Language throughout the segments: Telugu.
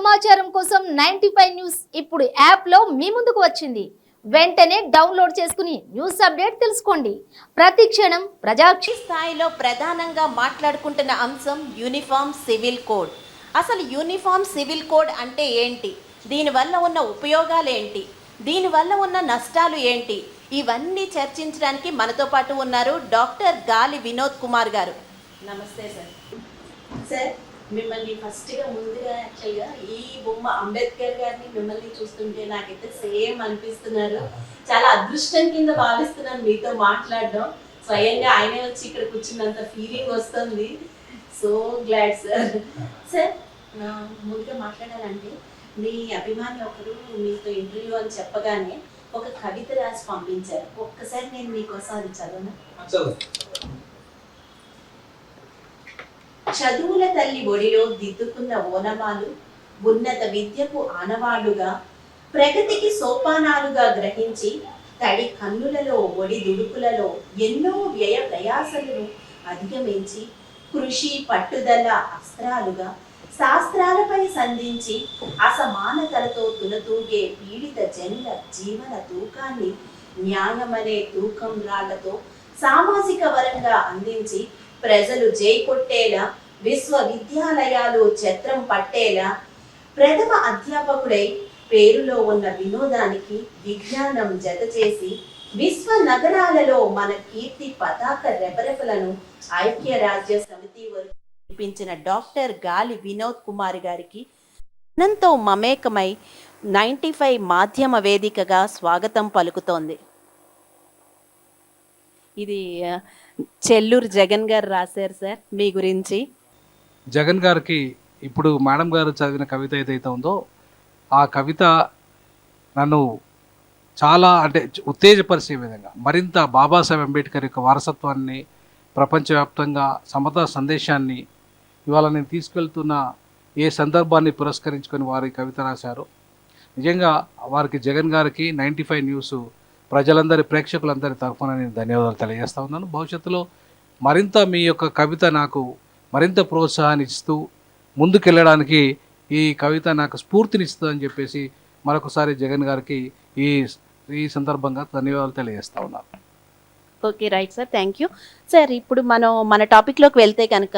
సమాచారం కోసం 95 న్యూస్ ఇప్పుడు యాప్లో మీ ముందుకు వచ్చింది. వెంటనే డౌన్లోడ్ చేసుకుని న్యూస్ అప్డేట్ తెలుసుకోండి. ప్రతి క్షణం ప్రజాక్షి స్థాయిలో ప్రధానంగా మాట్లాడుకుంటున్న అంశం యూనిఫామ్ సివిల్ కోడ్. అసలు యూనిఫామ్ సివిల్ కోడ్ అంటే ఏంటి, దీనివల్ల ఉన్న ఉపయోగాలు ఏంటి, దీనివల్ల ఉన్న నష్టాలు ఏంటి, ఇవన్నీ చర్చించడానికి మనతో పాటు ఉన్నారు డాక్టర్ గాలి వినోద్ కుమార్ గారు. నమస్తే సార్. సార్, మిమ్మల్ని ఫస్ట్గా ముందుగా యాక్చువల్గా ఈ బొమ్మ అంబేద్కర్ గారిని మిమ్మల్ని చూస్తుంటే నాకైతే సేమ్ అనిపిస్తున్నారు. చాలా అదృష్టం కింద భావిస్తున్నాను మీతో మాట్లాడడం. స్వయంగా ఆయనే వచ్చి ఇక్కడ కూర్చున్నంత ఫీలింగ్ వస్తుంది. So glad sir. సార్, ముందుగా మాట్లాడాలంటే మీ అభిమాని ఒకరు మీతో ఇంటర్వ్యూ అని చెప్పగానే ఒక కవిత రాసి పంపించారు. ఒక్కసారి నేను మీకోసం అది చదవనా? చదువుల తల్లి ఒడిలో దిద్దుకున్న ఓనమాలు ఉన్నత విద్యకు ఆనవాళ్లుగా ప్రగతికి సోపానాలుగా గ్రహించి తడి కన్నులలో ఒడి దుడుకులలో ఎన్నో వ్యయ ప్రయాసలను అధిగమించి కృషి పట్టుదల అస్త్రాలుగా శాస్త్రాలపై సంధించి అసమానతలతో తులతూగే పీడిత జనుల జీవన తూకాన్ని న్యాయమనే తూకం రాళ్లతో సామాజిక వరంగా అందించి ప్రజలు జై కొట్టేలా విశ్వవిద్యాలయాలు ఛత్రం పట్టేలా ప్రథమ అధ్యాపకుడై పేరులో ఉన్న వినోదానికి విజ్ఞానం జత చేసి విశ్వ నగరాలలో మన కీర్తి పతాక రెపరెపలను ఐక్యరాజ్య సమితి వరకు చూపించిన డాక్టర్ గాలి వినోద్ కుమార్ గారికి అనంతో మమేకమై 95 మాధ్యమ వేదికగా స్వాగతం పలుకుతోంది. ఇది చెల్లూరు జగన్ గారు రాశారు సార్ మీ గురించి. జగన్ గారికి ఇప్పుడు మేడం గారు చదివిన కవిత ఏదైతే ఉందో ఆ కవిత నన్ను చాలా ఉత్తేజపరిచే విధంగా మరింత బాబాసాహెబ్ అంబేద్కర్ యొక్క వారసత్వాన్ని ప్రపంచవ్యాప్తంగా సమతా సందేశాన్ని ఇవాళ నేను తీసుకెళ్తున్న ఏ సందర్భాన్ని పురస్కరించుకొని వారి కవిత రాశారు. నిజంగా వారికి జగన్ గారికి 95 న్యూస్ ప్రజలందరి ప్రేక్షకులందరి తరఫున నేను ధన్యవాదాలు తెలియజేస్తా ఉన్నాను. భవిష్యత్తులో మరింత మీ యొక్క కవిత నాకు మరింత ప్రోత్సాహాన్ని ఇస్తూ ముందుకెళ్ళడానికి ఈ కవిత నాకు స్ఫూర్తినిస్తుందని చెప్పేసి మరొకసారి జగన్ గారికి ఈ సందర్భంగా ధన్యవాదాలు తెలియజేస్తా ఉన్నాను. Okay, right sir, thank you sir. ఇప్పుడు మన టాపిక్లోకి వెళ్తే కనుక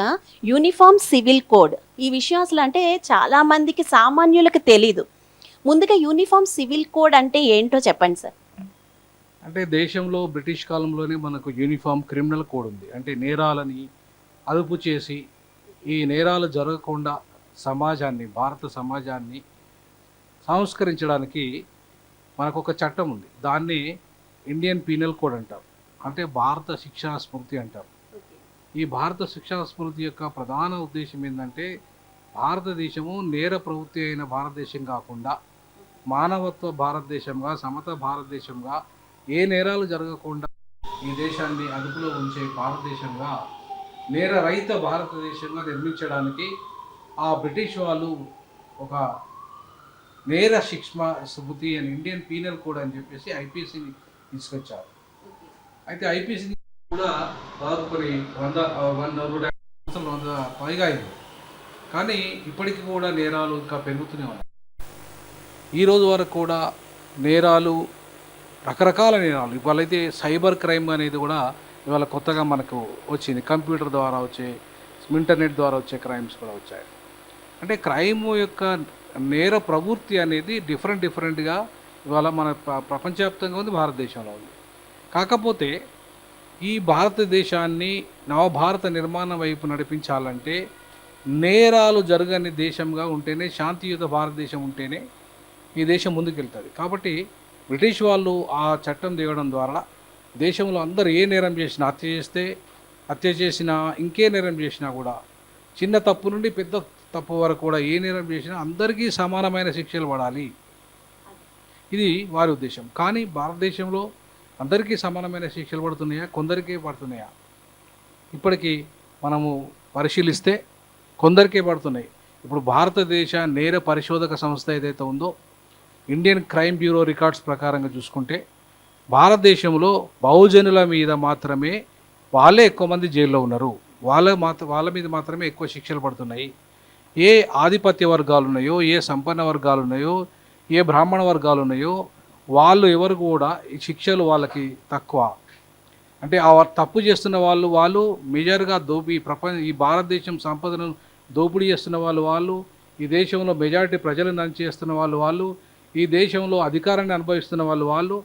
యూనిఫామ్ సివిల్ కోడ్ ఈ విషయం అసలు అంటే చాలామందికి సామాన్యులకు తెలీదు. ముందుగా యూనిఫామ్ సివిల్ కోడ్ అంటే ఏంటో చెప్పండి సార్. అంటే దేశంలో బ్రిటిష్ కాలంలోనే మనకు యూనిఫామ్ క్రిమినల్ కోడ్ ఉంది. అంటే నేరాలని అదుపు చేసి ఈ నేరాలు జరగకుండా భారత సమాజాన్ని సంస్కరించడానికి మనకు ఒక చట్టం ఉంది. దాన్ని ఇండియన్ పీనల్ కోడ్ అంటారు, అంటే భారత శిక్షా స్మృతి అంటారు. ఈ భారత శిక్షా స్మృతి యొక్క ప్రధాన ఉద్దేశం ఏంటంటే భారతదేశము నేర ప్రవృత్తి అయిన భారతదేశం కాకుండా మానవత్వ భారతదేశంగా, సమత భారతదేశంగా, ఏ నేరాలు జరగకుండా ఈ దేశాన్ని అదుపులో ఉంచే భారతదేశంగా, నేర రహిత భారతదేశంగా నిర్మించడానికి ఆ బ్రిటిష్ వాళ్ళు ఒక నేర శిక్షా స్మృతి అని ఇండియన్ పీనల్ కోడ్ అని చెప్పేసి ఐపీసీని తీసుకొచ్చారు. అయితే ఐపీసీ కూడా దాదాపు 100 పైగా అయింది. కానీ ఇప్పటికీ కూడా నేరాలు ఇంకా పెరుగుతూనే ఉన్నాయి. ఈరోజు వరకు కూడా నేరాలు, రకరకాల నేరాలు, ఇవాళైతే సైబర్ క్రైమ్ అనేది కూడా ఇవాళ కొత్తగా మనకు వచ్చింది. కంప్యూటర్ ద్వారా వచ్చే, ఇంటర్నెట్ ద్వారా వచ్చే క్రైమ్స్ కూడా వచ్చాయి. అంటే క్రైమ్ యొక్క నేర ప్రవృత్తి అనేది డిఫరెంట్గా ఇవాళ మన ప్రపంచవ్యాప్తంగా ఉంది, భారతదేశంలో ఉంది. కాకపోతే ఈ భారతదేశాన్ని నవభారత నిర్మాణం వైపు నడిపించాలంటే నేరాలు జరగని దేశంగా ఉంటేనే, శాంతియుత భారతదేశం ఉంటేనే ఈ దేశం ముందుకెళ్తుంది. కాబట్టి బ్రిటిష్ వాళ్ళు ఆ చట్టం దిగడం ద్వారా దేశంలో అందరూ ఏ నేరం చేసినా, హత్య చేసినా, ఇంకే నేరం చేసినా కూడా, చిన్న తప్పు నుండి పెద్ద తప్పు వరకు కూడా ఏ నేరం చేసినా అందరికీ సమానమైన శిక్షలు పడాలి, ఇది వారి ఉద్దేశం. కానీ భారతదేశంలో అందరికీ సమానమైన శిక్షలు పడుతున్నాయా, కొందరికే పడుతున్నాయా? ఇప్పటికీ మనము పరిశీలిస్తే కొందరికే పడుతున్నాయి. ఇప్పుడు భారతదేశ నేర పరిశోధక సంస్థ ఏదైతే ఉందో, ఇండియన్ క్రైమ్ బ్యూరో రికార్డ్స్ ప్రకారంగా చూసుకుంటే భారతదేశంలో బహుజనుల మీద మాత్రమే వాళ్ళే ఎక్కువ మంది జైల్లో ఉన్నారు, వాళ్ళ మీద మాత్రమే ఎక్కువ శిక్షలు పడుతున్నాయి. ఏ ఆధిపత్య వర్గాలు ఉన్నాయో, ఏ సంపన్న వర్గాలు ఉన్నాయో, ఏ బ్రాహ్మణ వర్గాలు ఉన్నాయో వాళ్ళు ఎవరు కూడా ఈ శిక్షలు వాళ్ళకి తక్కువ. అంటే ఆ తప్పు చేస్తున్న వాళ్ళు మేజర్గా ఈ భారతదేశం సంపదను దోపిడీ చేస్తున్న వాళ్ళు ఈ దేశంలో మెజారిటీ ప్రజలను చేస్తున్న వాళ్ళు ఈ దేశంలో అధికారాన్ని అనుభవిస్తున్న వాళ్ళు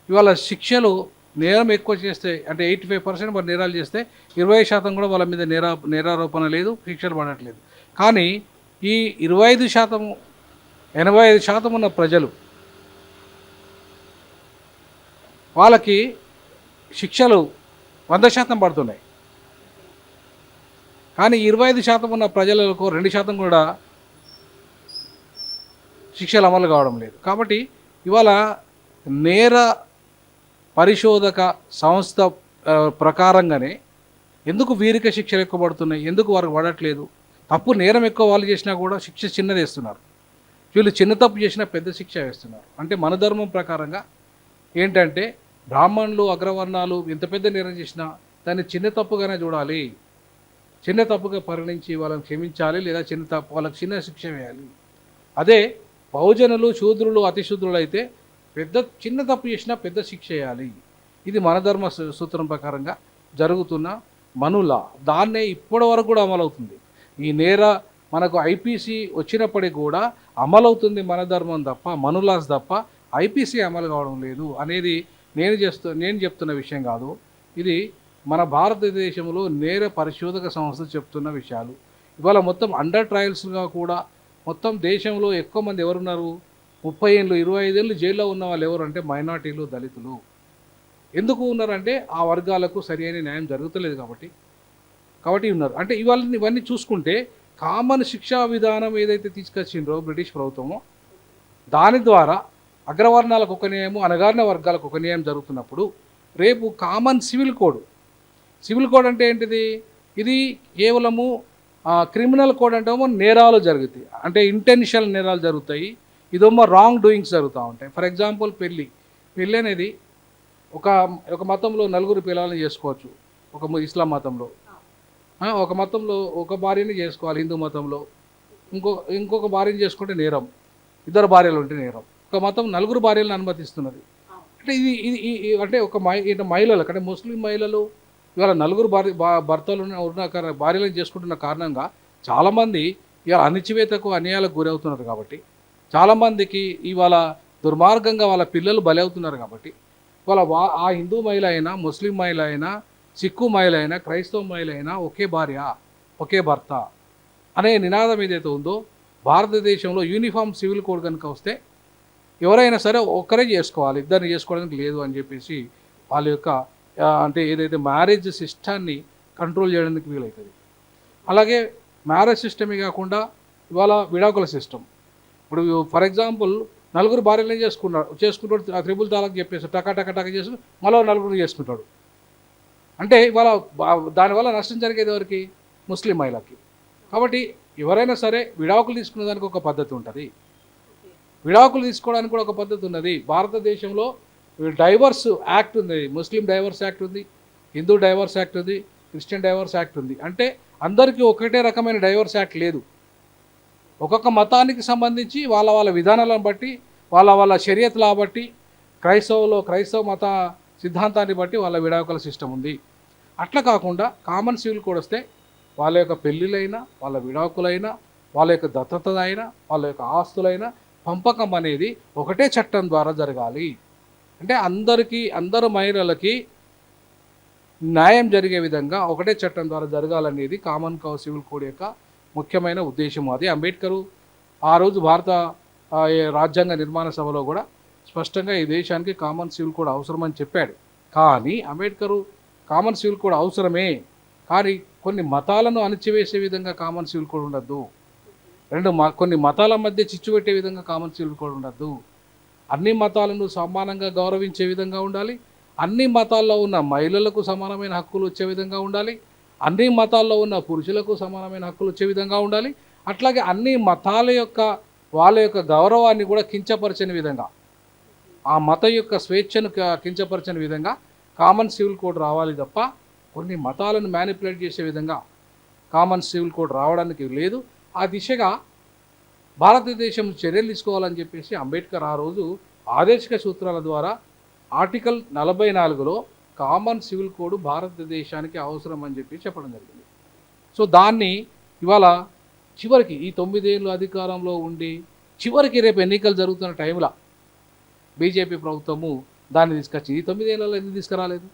ఇవాళ శిక్షలు నేరం ఎక్కువ చేస్తే అంటే 85% మరి నేరాలు చేస్తే 20% కూడా వాళ్ళ మీద నేరారోపణ లేదు, శిక్షలు పడట్లేదు. కానీ ఈ 25%, 85% ఉన్న ప్రజలు వాళ్ళకి శిక్షలు 100% పడుతున్నాయి. కానీ 25% ఉన్న ప్రజలకు 2% కూడా శిక్షలు అమలు కావడం లేదు. కాబట్టి ఇవాళ నేర పరిశోధక సంస్థ ప్రకారంగానే ఎందుకు వీరికే శిక్షలు ఎక్కువ పడుతున్నాయి, ఎందుకు వారికి పడట్లేదు? తప్పు నేరం ఎక్కువ వాళ్ళు చేసినా కూడా శిక్ష చిన్నది వేస్తున్నారు, వీళ్ళు చిన్న తప్పు చేసినా పెద్ద శిక్ష వేస్తున్నారు. అంటే మన ధర్మం ప్రకారంగా ఏంటంటే బ్రాహ్మణులు అగ్రవర్ణాలు ఎంత పెద్ద నేరం చేసినా దాన్ని చిన్న తప్పుగానే చూడాలి, చిన్న తప్పుగా పరిగణించి వాళ్ళని క్షమించాలి, లేదా వాళ్ళకి చిన్న శిక్ష వేయాలి. అదే బహుజనులు శూద్రులు అతిశూద్రులు అయితే చిన్న తప్పు చేసినా పెద్ద శిక్ష వేయాలి. ఇది మన ధర్మ సూత్రం ప్రకారంగా జరుగుతున్న మనుల దాన్నే ఇప్పటి వరకు కూడా అమలవుతుంది. ఈ నేర మనకు ఐపీసీ వచ్చినప్పటికీ కూడా అమలవుతుంది మన ధర్మం తప్ప, మనులాస్ తప్ప ఐపీసీ అమలు కావడం లేదు అనేది నేను చెప్తున్న విషయం కాదు. ఇది మన భారతదేశంలో నేర పరిశోధక సంస్థ చెప్తున్న విషయాలు. ఇవాళ మొత్తం అండర్ ట్రయల్స్గా కూడా మొత్తం దేశంలో ఎక్కువ మంది ఎవరున్నారు? 30 ఏళ్ళు 25 ఏళ్ళు జైల్లో ఉన్న వాళ్ళు ఎవరు అంటే మైనార్టీలు, దళితులు. ఎందుకు ఉన్నారంటే ఆ వర్గాలకు సరి అయిన న్యాయం జరుగుతలేదు కాబట్టి ఉన్నారు. అంటే ఇవన్నీ చూసుకుంటే కామన్ శిక్షా విధానం ఏదైతే తీసుకొచ్చిండ్రో బ్రిటిష్ ప్రభుత్వము, దాని ద్వారా అగ్రవర్ణాలకు ఒక న్యాయము, అణగారిన వర్గాలకు ఒక న్యాయం జరుగుతున్నప్పుడు రేపు కామన్ సివిల్ కోడ్ అంటే ఏంటిది? ఇది కేవలము క్రిమినల్ కోడ్ అంటేమో నేరాలు జరుగుతాయి, అంటే ఇంటెన్షనల్ నేరాలు జరుగుతాయి, ఇదేమో రాంగ్ డూయింగ్స్ జరుగుతూ ఉంటాయి. ఫర్ ఎగ్జాంపుల్ పెళ్ళి అనేది ఒక మతంలో 4 పిల్లలను చేసుకోవచ్చు, ఒక ఇస్లాం మతంలో. ఒక మతంలో ఒక భార్యని చేసుకోవాలి, హిందూ మతంలో ఇంకొక భార్యని చేసుకుంటే నేరం, 2 భార్యలు ఉంటే నేరం. ఒక మతం 4 భార్యలను అనుమతిస్తున్నది. అంటే ఇది అంటే మహిళలకు అంటే ముస్లిం మహిళలు ఇవాళ 4 భర్తలు ఉన్న భార్యలను చేసుకుంటున్న కారణంగా చాలామంది ఇవాళ అణిచివేతకు అన్యాయాలకు గురవుతున్నారు. కాబట్టి చాలామందికి ఇవాళ దుర్మార్గంగా వాళ్ళ పిల్లలు బలి అవుతున్నారు. కాబట్టి ఇవాళ ఆ హిందూ మహిళ అయినా, ముస్లిం మహిళ అయినా, సిక్కు మహిళ అయినా, క్రైస్తవ మహిళ అయినా ఒకే భార్య ఒకే భర్త అనే నినాదం ఏదైతే ఉందో భారతదేశంలో యూనిఫామ్ సివిల్ కోడ్ కనుక వస్తే ఎవరైనా సరే ఒక్కరే చేసుకోవాలి, ఇద్దరిని చేసుకోవడానికి లేదు అని చెప్పేసి వాళ్ళ యొక్క అంటే ఏదైతే మ్యారేజ్ సిస్టాన్ని కంట్రోల్ చేయడానికి వీలవుతుంది. అలాగే మ్యారేజ్ సిస్టమే కాకుండా ఇవాళ విడాకుల సిస్టమ్. ఇప్పుడు ఫర్ ఎగ్జాంపుల్ 4 భార్యలను చేసుకుంటాడు, త్రిపుల్ తాలాక్ చెప్పేసి టక చేసి మళ్ళీ 4 చేసుకుంటాడు. అంటే ఇవాళ దానివల్ల నష్టం జరిగేది ఎవరికి? ముస్లిం మహిళకి. కాబట్టి ఎవరైనా సరే విడాకులు తీసుకునే దానికి ఒక పద్ధతి ఉంటుంది, విడాకులు తీసుకోవడానికి కూడా ఒక పద్ధతి ఉన్నది. భారతదేశంలో డైవర్స్ యాక్ట్ ఉంది, ముస్లిం డైవర్స్ యాక్ట్ ఉంది, హిందూ డైవర్స్ యాక్ట్ ఉంది, క్రిస్టియన్ డైవర్స్ యాక్ట్ ఉంది. అంటే అందరికీ ఒకటే రకమైన డైవర్స్ యాక్ట్ లేదు. ఒక్కొక్క మతానికి సంబంధించి వాళ్ళ విధానాలను బట్టి వాళ్ళ షరియత్లా బట్టి క్రైస్తవ మత సిద్ధాంతాన్ని బట్టి వాళ్ళ విడాకుల సిస్టమ్ ఉంది. అట్లా కాకుండా కామన్ సివిల్ కోడ్ వస్తే వాళ్ళ యొక్క పెళ్ళిళ్ళైనా, వాళ్ళ విడాకులైనా, వాళ్ళ యొక్క దత్తత అయినా, వాళ్ళ యొక్క ఆస్తులైనా పంపకం అనేది ఒకటే చట్టం ద్వారా జరగాలి. అంటే అందరు మహిళలకి న్యాయం జరిగే విధంగా ఒకటే చట్టం ద్వారా జరగాలనేది కామన్ సివిల్ కోడ్ యొక్క ముఖ్యమైన ఉద్దేశం. అది అంబేద్కరు ఆ రోజు భారత రాజ్యాంగ నిర్మాణ సభలో కూడా స్పష్టంగా ఈ దేశానికి కామన్ సివిల్ కోడ్ అవసరమని చెప్పాడు. కానీ అంబేద్కరు కామన్ సివిల్ కోడ్ అవసరమే, కానీ కొన్ని మతాలను అణచివేసే విధంగా కామన్ సివిల్ కోడ్ ఉండద్దు, కొన్ని మతాల మధ్య చిచ్చు పెట్టే విధంగా కామన్ సివిల్ కోడ్ ఉండద్దు. అన్ని మతాలను సమానంగా గౌరవించే విధంగా ఉండాలి, అన్ని మతాల్లో ఉన్న మహిళలకు సమానమైన హక్కులు వచ్చే విధంగా ఉండాలి, అన్ని మతాల్లో ఉన్న పురుషులకు సమానమైన హక్కులు వచ్చే విధంగా ఉండాలి. అట్లాగే అన్ని మతాల యొక్క వాళ్ళ యొక్క గౌరవాన్ని కూడా కించపరచని విధంగా, ఆ మత యొక్క స్వేచ్ఛను కించపరచని విధంగా కామన్ సివిల్ కోడ్ రావాలి తప్ప కొన్ని మతాలను మ్యానిపులేట్ చేసే విధంగా కామన్ సివిల్ కోడ్ రావడానికి లేదు. ఆ దిశగా భారతదేశం చర్యలు తీసుకోవాలని చెప్పేసి అంబేద్కర్ ఆ రోజు ఆదేశిక సూత్రాల ద్వారా ఆర్టికల్ 44లో కామన్ సివిల్ కోడ్ భారతదేశానికి అవసరం అని చెప్పి చెప్పడం జరిగింది. సో దాన్ని ఇవాళ చివరికి ఈ 9 ఏళ్ళు అధికారంలో ఉండి చివరికి రేపు ఎన్నికలు జరుగుతున్న టైంలో బీజేపీ ప్రభుత్వము దాన్ని తీసుకొచ్చి ఈ 9 ఏళ్ళలో ఎందుకు తీసుకురాలేదు?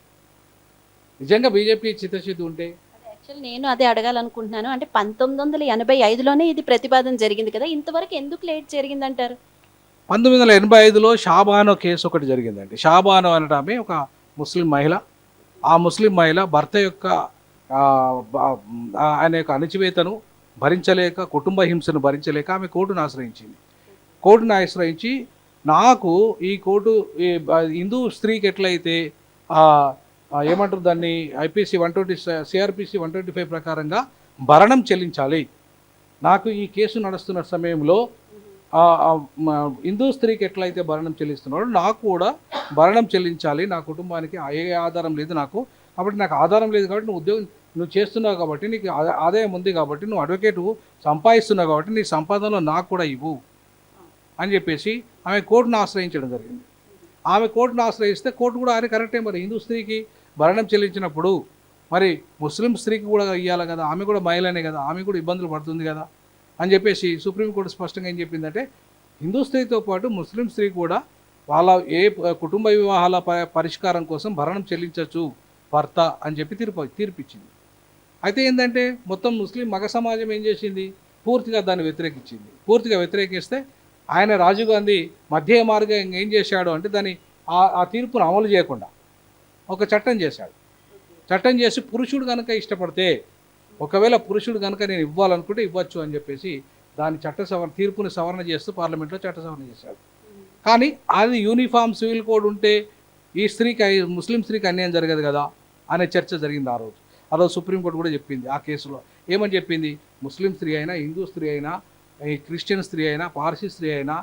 నిజంగా బీజేపీ చిత్తశుద్ధి ఉంటే యాక్చువల్ నేను అదే అడగాలనుకుంటున్నాను. అంటే 1985లోనే ఇది ప్రతిపాదన జరిగింది కదా, ఇంతవరకు ఎందుకు లేట్ జరిగిందంటారు? 1985లో షాబానో కేసు ఒకటి జరిగిందండి. షాబానో అనటమే ఒక ముస్లిం మహిళ. ఆ ముస్లిం మహిళ భర్త యొక్క ఆయన యొక్క అణచివేతను భరించలేక, కుటుంబ హింసను భరించలేక ఆమె కోర్టును ఆశ్రయించింది. కోర్టును ఆశ్రయించి నాకు ఈ కోర్టు ఈ హిందూ స్త్రీకి ఎట్లయితే ఏమంటారు దాన్ని ఐపీసీ 120 సిఆర్పిసి 125 ప్రకారంగా భరణం చెల్లించాలి. నాకు ఈ కేసు నడుస్తున్న సమయంలో హిందూ స్త్రీకి ఎట్లయితే భరణం చెల్లిస్తున్నాడో నాకు కూడా భరణం చెల్లించాలి. నా కుటుంబానికి ఏ ఆధారం లేదు నాకు, కాబట్టి నాకు ఆధారం లేదు కాబట్టి నువ్వు చేస్తున్నావు కాబట్టి నీకు ఆదాయం ఉంది కాబట్టి నువ్వు అడ్వకేటు సంపాదిస్తున్నావు కాబట్టి నీ సంపాదనలో నాకు కూడా ఇవ్వు అని చెప్పేసి ఆమె కోర్టును ఆశ్రయించడం జరిగింది. ఆమె కోర్టును ఆశ్రయిస్తే కోర్టు కూడా ఆయన కరెక్టే, మరి హిందూ స్త్రీకి భరణం చెల్లించినప్పుడు మరి ముస్లిం స్త్రీకి కూడా ఇవ్వాలి కదా, ఆమె కూడా మహిళనే కదా, ఆమె కూడా ఇబ్బందులు పడుతుంది కదా అని చెప్పేసి సుప్రీంకోర్టు స్పష్టంగా ఏం చెప్పిందంటే హిందూ స్త్రీతో పాటు ముస్లిం స్త్రీ కూడా వాళ్ళ కుటుంబ వివాహాల పరిష్కారం కోసం భరణం చెల్లించవచ్చు భర్త అని చెప్పి తీర్పిచ్చింది. అయితే ఏంటంటే మొత్తం ముస్లిం మగ సమాజం ఏం చేసింది, పూర్తిగా దాన్ని వ్యతిరేకించింది. పూర్తిగా వ్యతిరేకిస్తే ఆయన రాజీవ్ గాంధీ మధ్య మార్గం ఏం చేశాడు అంటే దాన్ని ఆ తీర్పును అమలు చేయకుండా ఒక చట్టం చేశాడు. చట్టం చేసి పురుషుడు కనుక ఇష్టపడితే, ఒకవేళ పురుషుడు కనుక నేను ఇవ్వాలనుకుంటే ఇవ్వచ్చు అని చెప్పేసి దాని తీర్పుని సవరణ చేస్తూ పార్లమెంట్లో చట్ట సవరణ చేశాడు. కానీ అది యూనిఫామ్ సివిల్ కోడ్ ఉంటే ఈ స్త్రీకి ముస్లిం స్త్రీకి అన్యాయం జరగదు కదా అనే చర్చ జరిగింది ఆ రోజు సుప్రీంకోర్టు కూడా చెప్పింది. ఆ కేసులో ఏమని చెప్పింది, ముస్లిం స్త్రీ అయినా, హిందూ స్త్రీ అయినా, ఈ క్రిస్టియన్ స్త్రీ అయినా, పార్సీ స్త్రీ అయినా,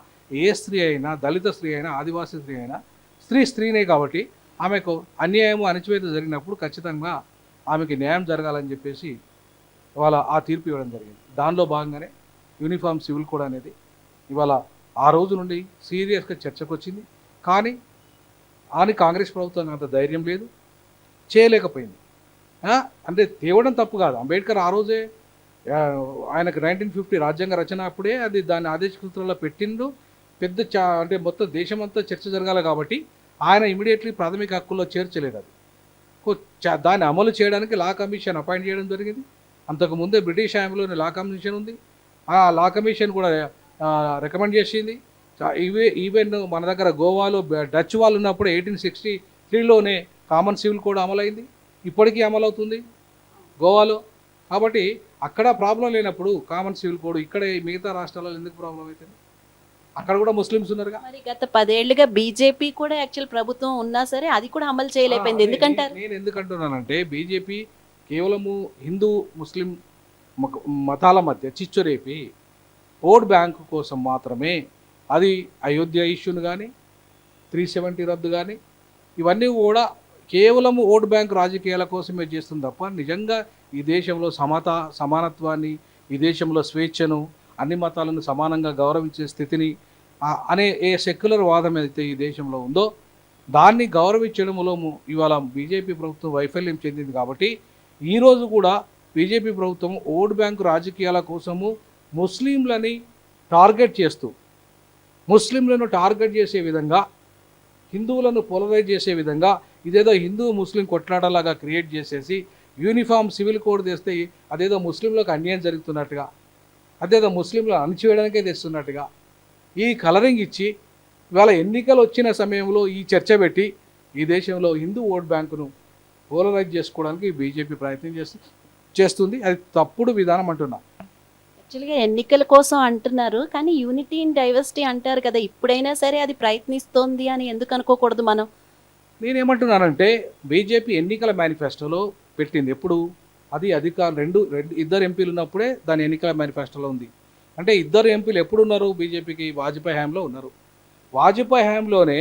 ఏ స్త్రీ అయినా, దళిత స్త్రీ అయినా, ఆదివాసీ స్త్రీ అయినా స్త్రీనే కాబట్టి ఆమెకు అన్యాయము అణచివేత జరిగినప్పుడు ఖచ్చితంగా ఆమెకి న్యాయం జరగాలని చెప్పేసి ఇవాళ ఆ తీర్పు ఇవ్వడం జరిగింది. దానిలో భాగంగానే యూనిఫామ్ సివిల్ కోడ్ అనేది ఇవాళ ఆ రోజు నుండి సీరియస్గా చర్చకు వచ్చింది. కానీ కాంగ్రెస్ ప్రభుత్వం అంత ధైర్యం లేదు, చేయలేకపోయింది. అంటే తేవడం తప్పు కాదు, అంబేద్కర్ ఆ రోజే ఆయనకు 1950 రాజ్యాంగ రచన అప్పుడే అది దాన్ని ఆదేశ సూత్రాల్లో పెట్టిండు. పెద్ద అంటే మొత్తం దేశమంతా చర్చ జరగాలి కాబట్టి ఆయన ఇమీడియట్లీ ప్రాథమిక హక్కుల్లో చేర్చలేదు. అది దాన్ని అమలు చేయడానికి లా కమిషన్ అపాయింట్ చేయడం జరిగింది. అంతకుముందే బ్రిటిష్ హయాంలోనే లా కమిషన్ ఉంది. ఆ లా కమిషన్ కూడా రికమెండ్ చేసింది. ఈవెన్ మన దగ్గర గోవాలో డచ్ వాళ్ళు ఉన్నప్పుడు 1863లోనే కామన్ సివిల్ కోడ్ అమలైంది, ఇప్పటికీ అమలవుతుంది గోవాలో. కాబట్టి అక్కడ ప్రాబ్లం లేనప్పుడు కామన్ సివిల్ కోడ్ ఇక్కడ మిగతా రాష్ట్రాలలో ఎందుకు ప్రాబ్లం అవుతుంది? అక్కడ కూడా ముస్లిమ్స్ ఉన్నారుగా. మరి గత 10 ఏళ్లుగా బీజేపీ కూడా యాక్చువల్ ప్రభుత్వం ఉన్నా సరే అది కూడా అమలు చేయలేకపోయింది. ఎందుకంటారు? నేను ఎందుకంటున్నానంటే బీజేపీ కేవలము హిందూ ముస్లిం మతాల మధ్య చిచ్చు రేపి ఓట్ బ్యాంకు కోసం మాత్రమే అది అయోధ్య ఇష్యూను కానీ 370 రద్దు కానీ ఇవన్నీ కూడా కేవలం ఓట్ బ్యాంక్ రాజకీయాల కోసమే చేస్తుంది తప్ప నిజంగా ఈ దేశంలో సమానత్వాన్ని, ఈ దేశంలో స్వేచ్ఛను, అన్ని మతాలను సమానంగా గౌరవించే స్థితిని అనే ఏ సెక్యులర్ వాదం అయితే ఈ దేశంలో ఉందో దాన్ని గౌరవించడంలో ఇవాళ బీజేపీ ప్రభుత్వం వైఫల్యం చెందింది. కాబట్టి ఈరోజు కూడా బీజేపీ ప్రభుత్వం ఓట్ బ్యాంకు రాజకీయాల కోసము ముస్లింలని టార్గెట్ చేస్తూ, ముస్లింలను టార్గెట్ చేసే విధంగా, హిందువులను పోలరైజ్ చేసే విధంగా ఇదేదో హిందూ ముస్లిం కొట్లాటలాగా క్రియేట్ చేసేసి యూనిఫామ్ సివిల్ కోడ్ తెస్తే అదేదో ముస్లింలకు అన్యాయం జరుగుతున్నట్టుగా, అదేదో ముస్లింలు అణచివేయడానికే తెస్తున్నట్టుగా ఈ కలరింగ్ ఇచ్చి ఇవాళ ఎన్నికలు వచ్చిన సమయంలో ఈ చర్చ పెట్టి ఈ దేశంలో హిందూ ఓట్ బ్యాంకును పోలరైజ్ చేసుకోవడానికి బీజేపీ ప్రయత్నం చేస్తుంది. అది తప్పుడు విధానం అంటున్నా. యాక్చువల్గా ఎన్నికల కోసం అంటున్నారు, కానీ యూనిటీ ఇన్ డైవర్సిటీ అంటారు కదా, ఇప్పుడైనా సరే అది ప్రయత్నిస్తోంది అని ఎందుకు అనుకోకూడదు మనం? నేనేమంటున్నానంటే బీజేపీ ఎన్నికల మేనిఫెస్టోలో పెట్టింది ఎప్పుడు, అది ఇద్దరు ఎంపీలు ఉన్నప్పుడే దాని ఎన్నికల మేనిఫెస్టోలో ఉంది. అంటే ఇద్దరు ఎంపీలు ఎప్పుడు ఉన్నారు బీజేపీకి? వాజ్పేయి హయాంలో ఉన్నారు. వాజ్పేయి హయాంలోనే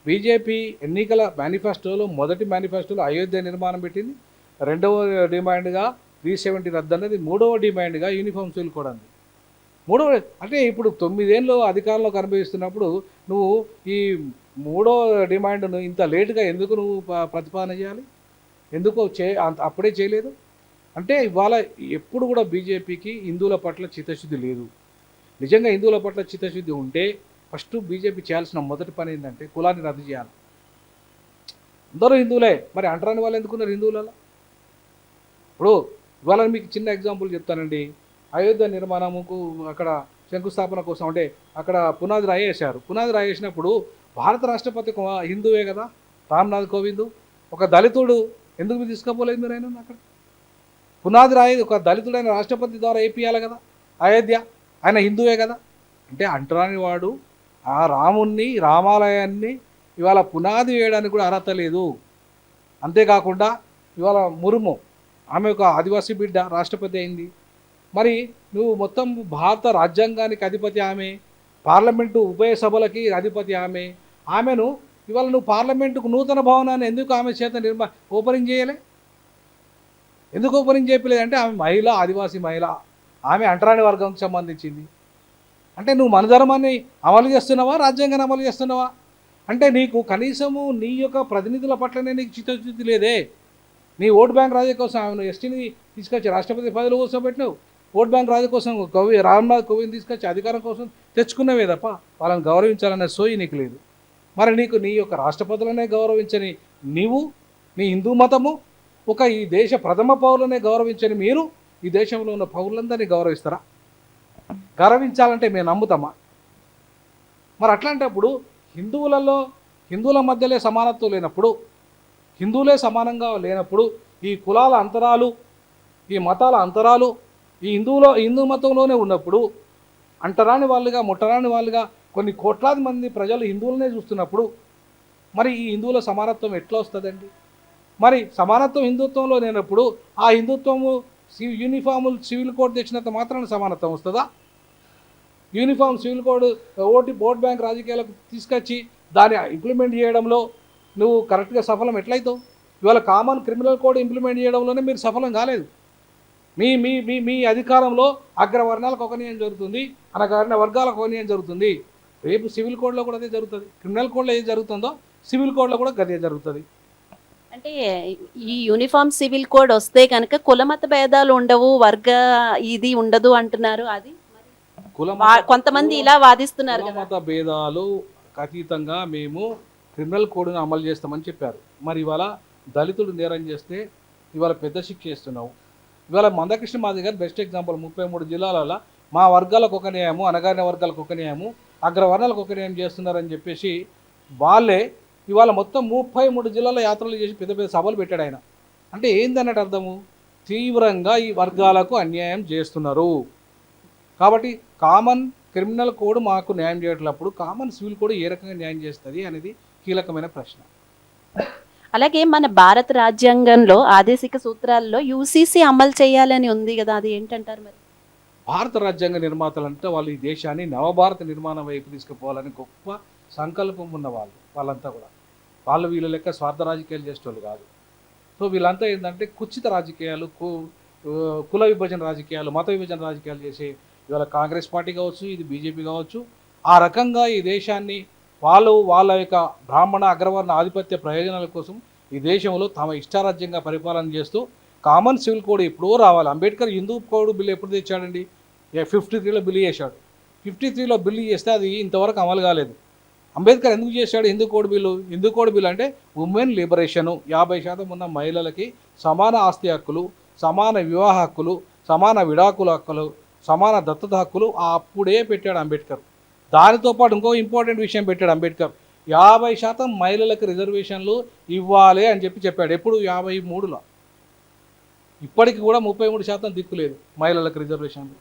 బీజేపీ ఎన్నికల మేనిఫెస్టోలో మొదటి మేనిఫెస్టోలో అయోధ్య నిర్మాణం పెట్టింది, రెండవ డిమాండ్గా 370 రద్దు అన్నది, మూడవ డిమాండ్గా యూనిఫామ్ సివిల్ కోడ్ అంది. మూడో అంటే ఇప్పుడు 9 ఏళ్ళు అధికారంలో కనిపిస్తున్నప్పుడు నువ్వు ఈ మూడో డిమాండ్ను ఇంత లేటుగా ఎందుకు నువ్వు ప్రతిపాదన చేయాలి? ఎందుకు అప్పుడే చేయలేదు? అంటే ఇవాళ ఎప్పుడు కూడా బీజేపీకి హిందువుల పట్ల చిత్తశుద్ధి లేదు. నిజంగా హిందువుల పట్ల చిత్తశుద్ధి ఉంటే ఫస్ట్ బీజేపీ చేయాల్సిన మొదటి పని ఏంటంటే కులాన్ని రద్దు చేయాలి. అందరూ హిందువులే, మరి అంటరాని వాళ్ళు ఎందుకున్నారు హిందువులలో? ఇప్పుడు ఇవాళ మీకు చిన్న ఎగ్జాంపుల్ చెప్తానండి. అయోధ్య నిర్మాణముకు అక్కడ శంకుస్థాపన కోసం అంటే అక్కడ పునాది రాయి వేశారు. పునాది రాయి వేసినప్పుడు భారత రాష్ట్రపతి హిందువే కదా, రామ్నాథ్ కోవింద్. ఒక దళితుడు ఎందుకు మీరు తీసుకుపోలేదు మీరు ఆయన అక్కడ? పునాది రాయి ఒక దళితుడైన రాష్ట్రపతి ద్వారా వేపియాలి కదా అయోధ్య, ఆయన హిందువే కదా. అంటే అంటరాని వాడు ఆ రాముణ్ణి రామాలయాన్ని ఇవాళ పునాది వేయడానికి కూడా అర్హత లేదు. అంతేకాకుండా ఇవాళ ముర్ము ఆమె ఒక ఆదివాసీ బిడ్డ రాష్ట్రపతి అయింది. మరి నువ్వు మొత్తం భారత రాజ్యాంగానికి అధిపతి ఆమె, పార్లమెంటు ఉభయ సభలకి అధిపతి ఆమెను ఇవాళ నువ్వు పార్లమెంటుకు నూతన భవనాన్ని ఎందుకు ఆమె చేత ఓపెనింగ్ చేయలే? ఎందుకు ఓపెనింగ్ చేయలేదంటే ఆమె మహిళ, ఆదివాసీ మహిళ, ఆమె అంటరాని వర్గంకి సంబంధించింది. అంటే నువ్వు మన ధర్మాన్ని అమలు చేస్తున్నావా, రాజ్యాంగాన్ని అమలు చేస్తున్నావా? అంటే నీకు కనీసము నీ యొక్క ప్రతినిధుల పట్లనే నీకు చిత్తశుద్ధి లేదే. నీ ఓట్ బ్యాంక్ రాజకీయ కోసం ఆమెను ఎస్టీని తీసుకొచ్చి రాష్ట్రపతి పదవుల కోసం పెట్టినావు. ఓట్ బ్యాంక్ రాజకీయ కోసం రామ్నాథ్ కోవింద్ తీసుకొచ్చి అధికారం కోసం తెచ్చుకున్నవే తప్ప వాళ్ళని గౌరవించాలనే సోయి నీకు లేదు. మరి నీకు నీ యొక్క రాష్ట్రపతులనే గౌరవించని నీవు, నీ హిందూ మతము ఒక ఈ దేశ ప్రథమ పౌరులనే గౌరవించని మీరు ఈ దేశంలో ఉన్న పౌరులందరినీ గౌరవిస్తారా? గౌరవించాలంటే మేము నమ్ముతామా? మరి అట్లాంటప్పుడు హిందువుల మధ్యలో సమానత్వం లేనప్పుడు, హిందువులే సమానంగా లేనప్పుడు, ఈ కులాల అంతరాలు, ఈ మతాల అంతరాలు ఈ హిందూ మతంలోనే ఉన్నప్పుడు, అంటరాని వాళ్ళుగా ముట్టరాని వాళ్ళుగా కొన్ని కోట్లాది మంది ప్రజలు హిందువులనే చూస్తున్నప్పుడు మరి ఈ హిందువుల సమానత్వం ఎట్లా వస్తుందండి? మరి సమానత్వం హిందుత్వంలో లేనప్పుడు ఆ హిందుత్వము యూనిఫామ్ సివిల్ కోడ్ తెచ్చినంత మాత్రాన సమానత్వం వస్తుందా? Uniform civil code vote bank రాజకీయాలకు తీసుకొచ్చి దాన్ని ఇంప్లిమెంట్ చేయడంలో నువ్వు కరెక్ట్గా సఫలం ఎట్లయితావు? ఇవాళ కామన్ క్రిమినల్ కోడ్ ఇంప్లిమెంట్ చేయడంలోనే మీరు సఫలం కాలేదు. మీ మీ మీ మీ అధికారంలో అగ్రవర్ణాలకు ఒక న్యాయం జరుగుతుంది, అనగారిన వర్గాలకు ఒక న్యాయం జరుగుతుంది. రేపు సివిల్ కోడ్లో కూడా అదే జరుగుతుంది. క్రిమినల్ కోడ్లో ఏది జరుగుతుందో సివిల్ కోడ్లో కూడా అదే జరుగుతుంది. అంటే ఈ యూనిఫామ్ సివిల్ కోడ్ వస్తే కనుక కులమత భేదాలు ఉండవు, వర్గ ఇది ఉండదు అంటున్నారు. అది కొంతమంది ఇలా వాదిస్తున్నారు. కులమత భేదాలు అతీతంగా మేము క్రిమినల్ కోడ్ని అమలు చేస్తామని చెప్పారు. మరి ఇవాళ దళితుడు నేరం చేస్తే ఇవాళ పెద్ద శిక్ష చేస్తున్నావు. ఇవాళ మందకృష్ణ మాదిగ గారు బెస్ట్ ఎగ్జాంపుల్. 33 జిల్లాలలో మా వర్గాలకు ఒక న్యాయము, అనగారిన వర్గాలకు ఒక న్యాయము, అగ్రవర్ణాలకు ఒక న్యాయం చేస్తున్నారని చెప్పేసి వాళ్ళే ఇవాళ మొత్తం 33 జిల్లాల యాత్రలు చేసి పెద్ద పెద్ద సభలు పెట్టాడు ఆయన. అంటే ఏందన్నట్టు అర్థము? తీవ్రంగా ఈ వర్గాలకు అన్యాయం చేస్తున్నారు. కాబట్టి కామన్ క్రిమినల్ కోడ్ మాకు న్యాయం చేయట్లప్పుడు కామన్ సివిల్ కోడ్ ఏ రకంగా న్యాయం చేస్తుంది అనేది కీలకమైన ప్రశ్న. అలాగే మన భారత రాజ్యాంగంలో ఆదేశిక సూత్రాల్లో యూసీసీ అమలు చేయాలని ఉంది కదా, అది ఏంటంటారు? మరి భారత రాజ్యాంగ నిర్మాతలంటే వాళ్ళు ఈ దేశాన్ని నవభారత నిర్మాణం వైపు తీసుకుపోవాలని గొప్ప సంకల్పం ఉన్న వాళ్ళంతా కూడా వాళ్ళు వీళ్ళ లెక్క స్వార్థ రాజకీయాలు చేసేవాళ్ళు కాదు. సో వీళ్ళంతా ఏంటంటే కుచిత రాజకీయాలు, కుల విభజన రాజకీయాలు, మత విభజన రాజకీయాలు చేసే ఇవాళ కాంగ్రెస్ పార్టీ కావచ్చు, ఇది బీజేపీ కావచ్చు, ఆ రకంగా ఈ దేశాన్ని వాళ్ళ యొక్క బ్రాహ్మణ అగ్రవర్ణ ఆధిపత్య ప్రయోజనాల కోసం ఈ దేశంలో తమ ఇష్టారాజ్యంగా పరిపాలన చేస్తూ కామన్ సివిల్ కోడ్ ఎప్పుడో రావాలి. అంబేద్కర్ హిందూ కోడ్ బిల్లు ఎప్పుడు తెచ్చాడండి? 53లో బిల్లు చేశాడు. 53లో బిల్లు చేస్తే అది ఇంతవరకు అమలు కాలేదు. అంబేద్కర్ ఎందుకు చేశాడు Hindu code bill? Hindu code bill అంటే ఉమెన్ లిబరేషను, 50% ఉన్న మహిళలకి సమాన ఆస్తి హక్కులు, సమాన వివాహ హక్కులు, సమాన విడాకుల హక్కులు, సమాన దత్తత హక్కులు అప్పుడే పెట్టాడు అంబేద్కర్. దానితో పాటు ఇంకో ఇంపార్టెంట్ విషయం పెట్టాడు అంబేద్కర్. 50% మహిళలకు రిజర్వేషన్లు ఇవ్వాలి అని చెప్పాడు. ఎప్పుడు? 53లో. ఇప్పటికి కూడా 33% దిక్కులేదు మహిళలకు రిజర్వేషన్లు.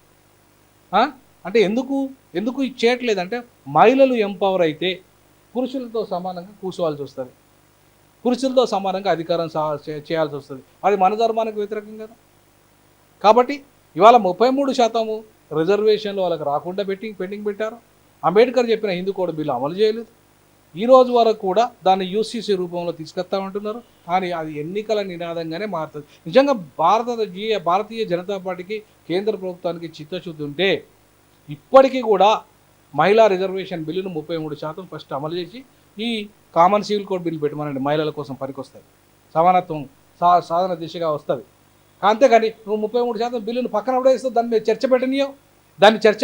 అంటే ఎందుకు చేయట్లేదు అంటే మహిళలు ఎంపవర్ అయితే పురుషులతో సమానంగా కూర్చోవాల్సి వస్తుంది, పురుషులతో సమానంగా అధికారం చేయాల్సి వస్తుంది. అది మన ధర్మానికి వ్యతిరేకం కదా. కాబట్టి ఇవాళ 33% రిజర్వేషన్లు వాళ్ళకి రాకుండా పెండింగ్ పెట్టారు. అంబేద్కర్ చెప్పిన హిందూ కోడ్ బిల్లు అమలు చేయలేదు. ఈ రోజు వరకు కూడా దాన్ని యూసీసీ రూపంలో తీసుకొస్తామంటున్నారు. కానీ అది ఎన్నికల నినాదంగానే మారుతుంది. నిజంగా భారతీయ జనతా పార్టీకి, కేంద్ర ప్రభుత్వానికి చిత్తశుద్ధి ఉంటే ఇప్పటికీ కూడా మహిళా రిజర్వేషన్ బిల్లును 33% ఫస్ట్ అమలు చేసి ఈ కామన్ సివిల్ కోడ్ బిల్లు పెట్టమనండి, మహిళల కోసం పనికొస్తుంది, సమానత్వం సాధన దిశగా వస్తుంది. అంతేగాని నువ్వు 33% బిల్లును పక్కన పడేస్తావు, దాని మీద చర్చ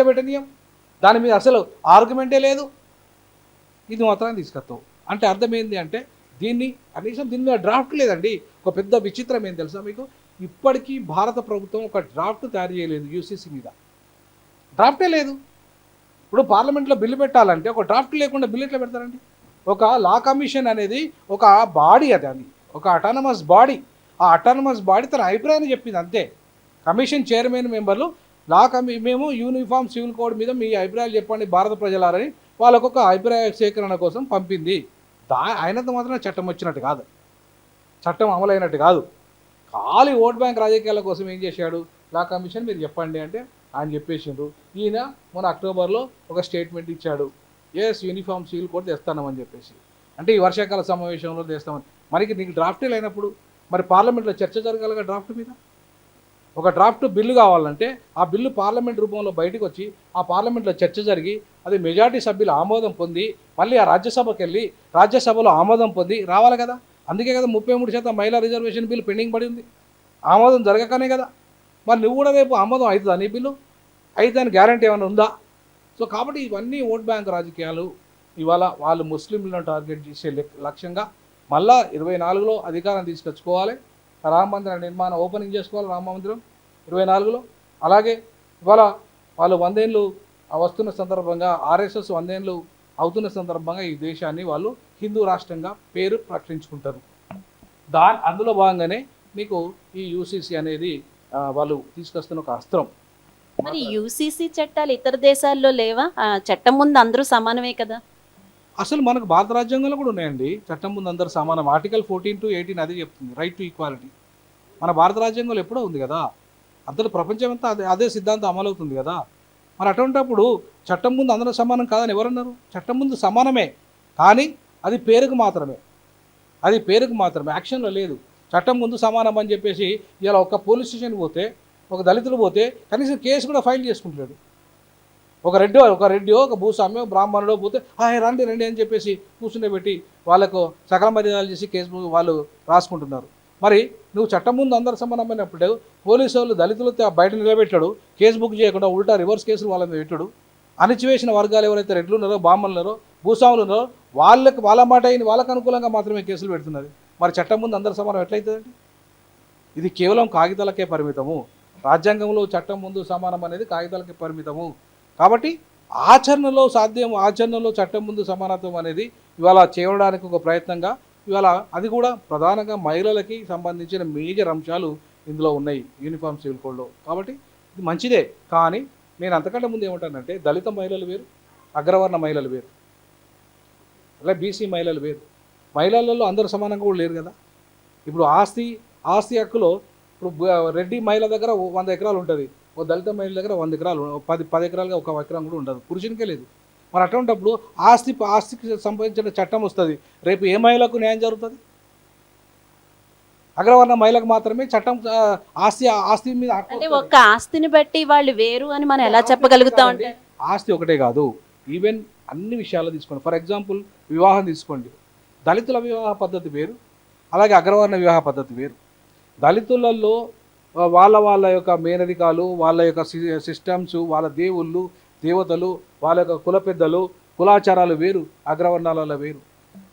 పెట్టనీయం, దాని మీద అసలు ఆర్గ్యుమెంటే లేదు, ఇది మాత్రం తీసుకొస్తావు. అంటే అర్థం ఏంటి అంటే దీన్ని కనీసం దీని మీద డ్రాఫ్ట్ లేదండి. ఒక పెద్ద విచిత్రం ఏం తెలుసా మీకు, ఇప్పటికీ భారత ప్రభుత్వం ఒక డ్రాఫ్ట్ తయారు చేయలేదు యూసీసీ మీద, డ్రాఫ్టే లేదు. ఇప్పుడు పార్లమెంట్లో బిల్లు పెట్టాలంటే ఒక డ్రాఫ్ట్ లేకుండా బిల్లు ఎట్లా పెడతారండి? ఒక లా కమిషన్ అనేది ఒక బాడీ, అది ఒక అటానమస్ బాడీ. ఆ అటానమస్ బాడీ తన అభిప్రాయాన్ని చెప్పింది అంతే. కమిషన్ చైర్మన్ మెంబర్లు మేము యూనిఫామ్ సివిల్ కోడ్ మీద మీ అభిప్రాయాలు చెప్పండి భారత ప్రజలారని వాళ్ళకు ఒక అభిప్రాయ సేకరణ కోసం పంపింది. అయినంత మాత్రం చట్టం వచ్చినట్టు కాదు, చట్టం అమలైనట్టు కాదు. ఖాళీ ఓట్ బ్యాంక్ రాజకీయాల కోసం ఏం చేశాడు, లా కమిషన్ మీరు చెప్పండి అంటే ఆయన చెప్పేసిండ్రు. ఈయన మన అక్టోబర్లో ఒక స్టేట్మెంట్ ఇచ్చాడు, యూనిఫామ్ సివిల్ కోడ్ తెస్తామని చెప్పేసి. అంటే ఈ వర్షాకాల సమావేశంలో తెస్తామని. మరి నీకు డ్రాఫ్టే లేనప్పుడు మరి పార్లమెంట్లో చర్చ జరగాలిగా డ్రాఫ్ట్ మీద. ఒక డ్రాఫ్ట్ బిల్లు కావాలంటే ఆ బిల్లు పార్లమెంట్ రూపంలో బయటకు వచ్చి ఆ పార్లమెంట్లో చర్చ జరిగి అది మెజార్టీ సభ్యులు ఆమోదం పొంది మళ్ళీ ఆ రాజ్యసభకి వెళ్ళి రాజ్యసభలో ఆమోదం పొంది రావాలి కదా. అందుకే కదా 33% మహిళా రిజర్వేషన్ బిల్లు పెండింగ్ పడి ఉంది, ఆమోదం జరగకనే కదా. మరి నువ్వు కూడా రేపు ఆమోదం అవుతుందా నీ బిల్లు? అయితే అని గ్యారంటీ ఏమైనా ఉందా? సో కాబట్టి ఇవన్నీ ఓట్ బ్యాంక్ రాజకీయాలు. ఇవాళ వాళ్ళు ముస్లింలను టార్గెట్ చేసే లక్ష్యంగా మళ్ళా 24లో అధికారం తీసుకొచ్చుకోవాలి, రామ మందిర నిర్మాణం ఓపెనింగ్ చేసుకోవాలి, రామ మందిరం 24లో. అలాగే ఇవాళ వాళ్ళు 100 ఏళ్ళు వస్తున్న సందర్భంగా, ఆర్ఎస్ఎస్ 100 ఏళ్ళు అవుతున్న సందర్భంగా ఈ దేశాన్ని వాళ్ళు హిందూ రాష్ట్రంగా పేరు ప్రకటించుకుంటారు. అందులో భాగంగానే మీకు ఈ యూసీసీ అనేది వాళ్ళు తీసుకొస్తున్న ఒక అస్త్రం. మరి యూసీసీ చట్టాలు ఇతర దేశాల్లో లేవా? చట్టం ముందు అందరూ సమానమే కదా. అసలు మనకు భారత రాజ్యాంగంలో కూడా ఉన్నాయండి, చట్టం ముందు అందరూ సమానం. ఆర్టికల్ 14 to 18 అదే చెప్తుంది, రైట్ టు ఈక్వాలిటీ. మన భారత రాజ్యాంగంలో ఎప్పుడో ఉంది కదా, అంతలో ప్రపంచం అంతా అదే సిద్ధాంతం అమలవుతుంది కదా. మరి అటువంటిప్పుడు చట్టం ముందు అందరూ సమానం కాదని ఎవరన్నారు? చట్టం ముందు సమానమే, కానీ అది పేరుకు మాత్రమే, యాక్షన్లో లేదు. చట్టం ముందు సమానం అని చెప్పేసి ఇలా ఒక పోలీస్ స్టేషన్కి పోతే, ఒక దళితులు పోతే కనీసం కేసు కూడా ఫైల్ చేసుకుంటాడు. ఒక రెడ్డి ఒక భూస్వామ్యం బ్రాహ్మణుడో పోతే రండి అని చెప్పేసి కూర్చుండబెట్టి వాళ్ళకు సకల మర్యాదలు చేసి కేసు వాళ్ళు రాసుకుంటున్నారు. మరి నువ్వు చట్టం ముందు అందరు సమానమైనప్పుడు పోలీసు వాళ్ళు దళితులతో బయట నిలబెట్టాడు, కేసు బుక్ చేయకుండా ఉల్టా రివర్స్ కేసులు వాళ్ళ మీద పెట్టాడు. అణిచివేసిన వర్గాలు ఎవరైతే రెడ్లు ఉన్నారో, బ్రాహ్మణులు ఉన్నారో, భూస్వాములు ఉన్నారో వాళ్ళ మాట అయిన వాళ్ళకు అనుకూలంగా మాత్రమే కేసులు పెడుతున్నది. మరి చట్టం ముందు అందరు సమానం ఎట్లయితుందండి? ఇది కేవలం కాగితాలకే పరిమితము. రాజ్యాంగంలో చట్టం ముందు సమానం అనేది కాగితాలకే పరిమితము. కాబట్టి ఆచరణలో చట్టం ముందు సమానత్వం అనేది ఇవాళ చేయడానికి ఒక ప్రయత్నంగా ఇవాళ అది కూడా ప్రధానంగా మహిళలకి సంబంధించిన మేజర్ అంశాలు ఇందులో ఉన్నాయి యూనిఫామ్ సివిల్ కోడ్లో. కాబట్టి ఇది మంచిదే, కానీ నేను అంతకంటే ముందు ఏమంటానంటే దళిత మహిళలు వేరు, అగ్రవర్ణ మహిళలు వేరు, అలా బీసీ మహిళలు వేరు. మహిళలలో అందరూ సమానంగా కూడా లేరు కదా. ఇప్పుడు ఆస్తి హక్కులో ఇప్పుడు రెడ్డి మహిళ దగ్గర 100 ఎకరాలు ఉంటుంది, ఓ దళిత మహిళ దగ్గర 100 ఎకరాలు, 10 ఎకరాలుగా 1 ఎకరం కూడా ఉండదు, పురుషునికే లేదు. మరి అటువంటిప్పుడు ఆస్తికి సంబంధించిన చట్టం వస్తుంది, రేపు ఏ మహిళకు న్యాయం జరుగుతుంది? అగ్రవర్ణ మహిళకు మాత్రమే చట్టం ఆస్తి మీద అంటే ఒక్క ఆస్తిని బట్టి వాళ్ళు వేరు అని మనం ఎలా చెప్పగలుగుతాం? అంటే ఆస్తి ఒకటే కాదు, ఈవెన్ అన్ని విషయాలు తీసుకోండి. ఫర్ ఎగ్జాంపుల్ వివాహం తీసుకోండి, దళితుల వివాహ పద్ధతి వేరు, అలాగే అగ్రవర్ణ వివాహ పద్ధతి వేరు. దళితులలో వాళ్ళ యొక్క మేనరికాలు, వాళ్ళ యొక్క సిస్టమ్స్, వాళ్ళ దేవుళ్ళు దేవతలు, వాళ్ళ యొక్క కుల పెద్దలు, కులాచారాలు వేరు, అగ్రవర్ణాలలో వేరు.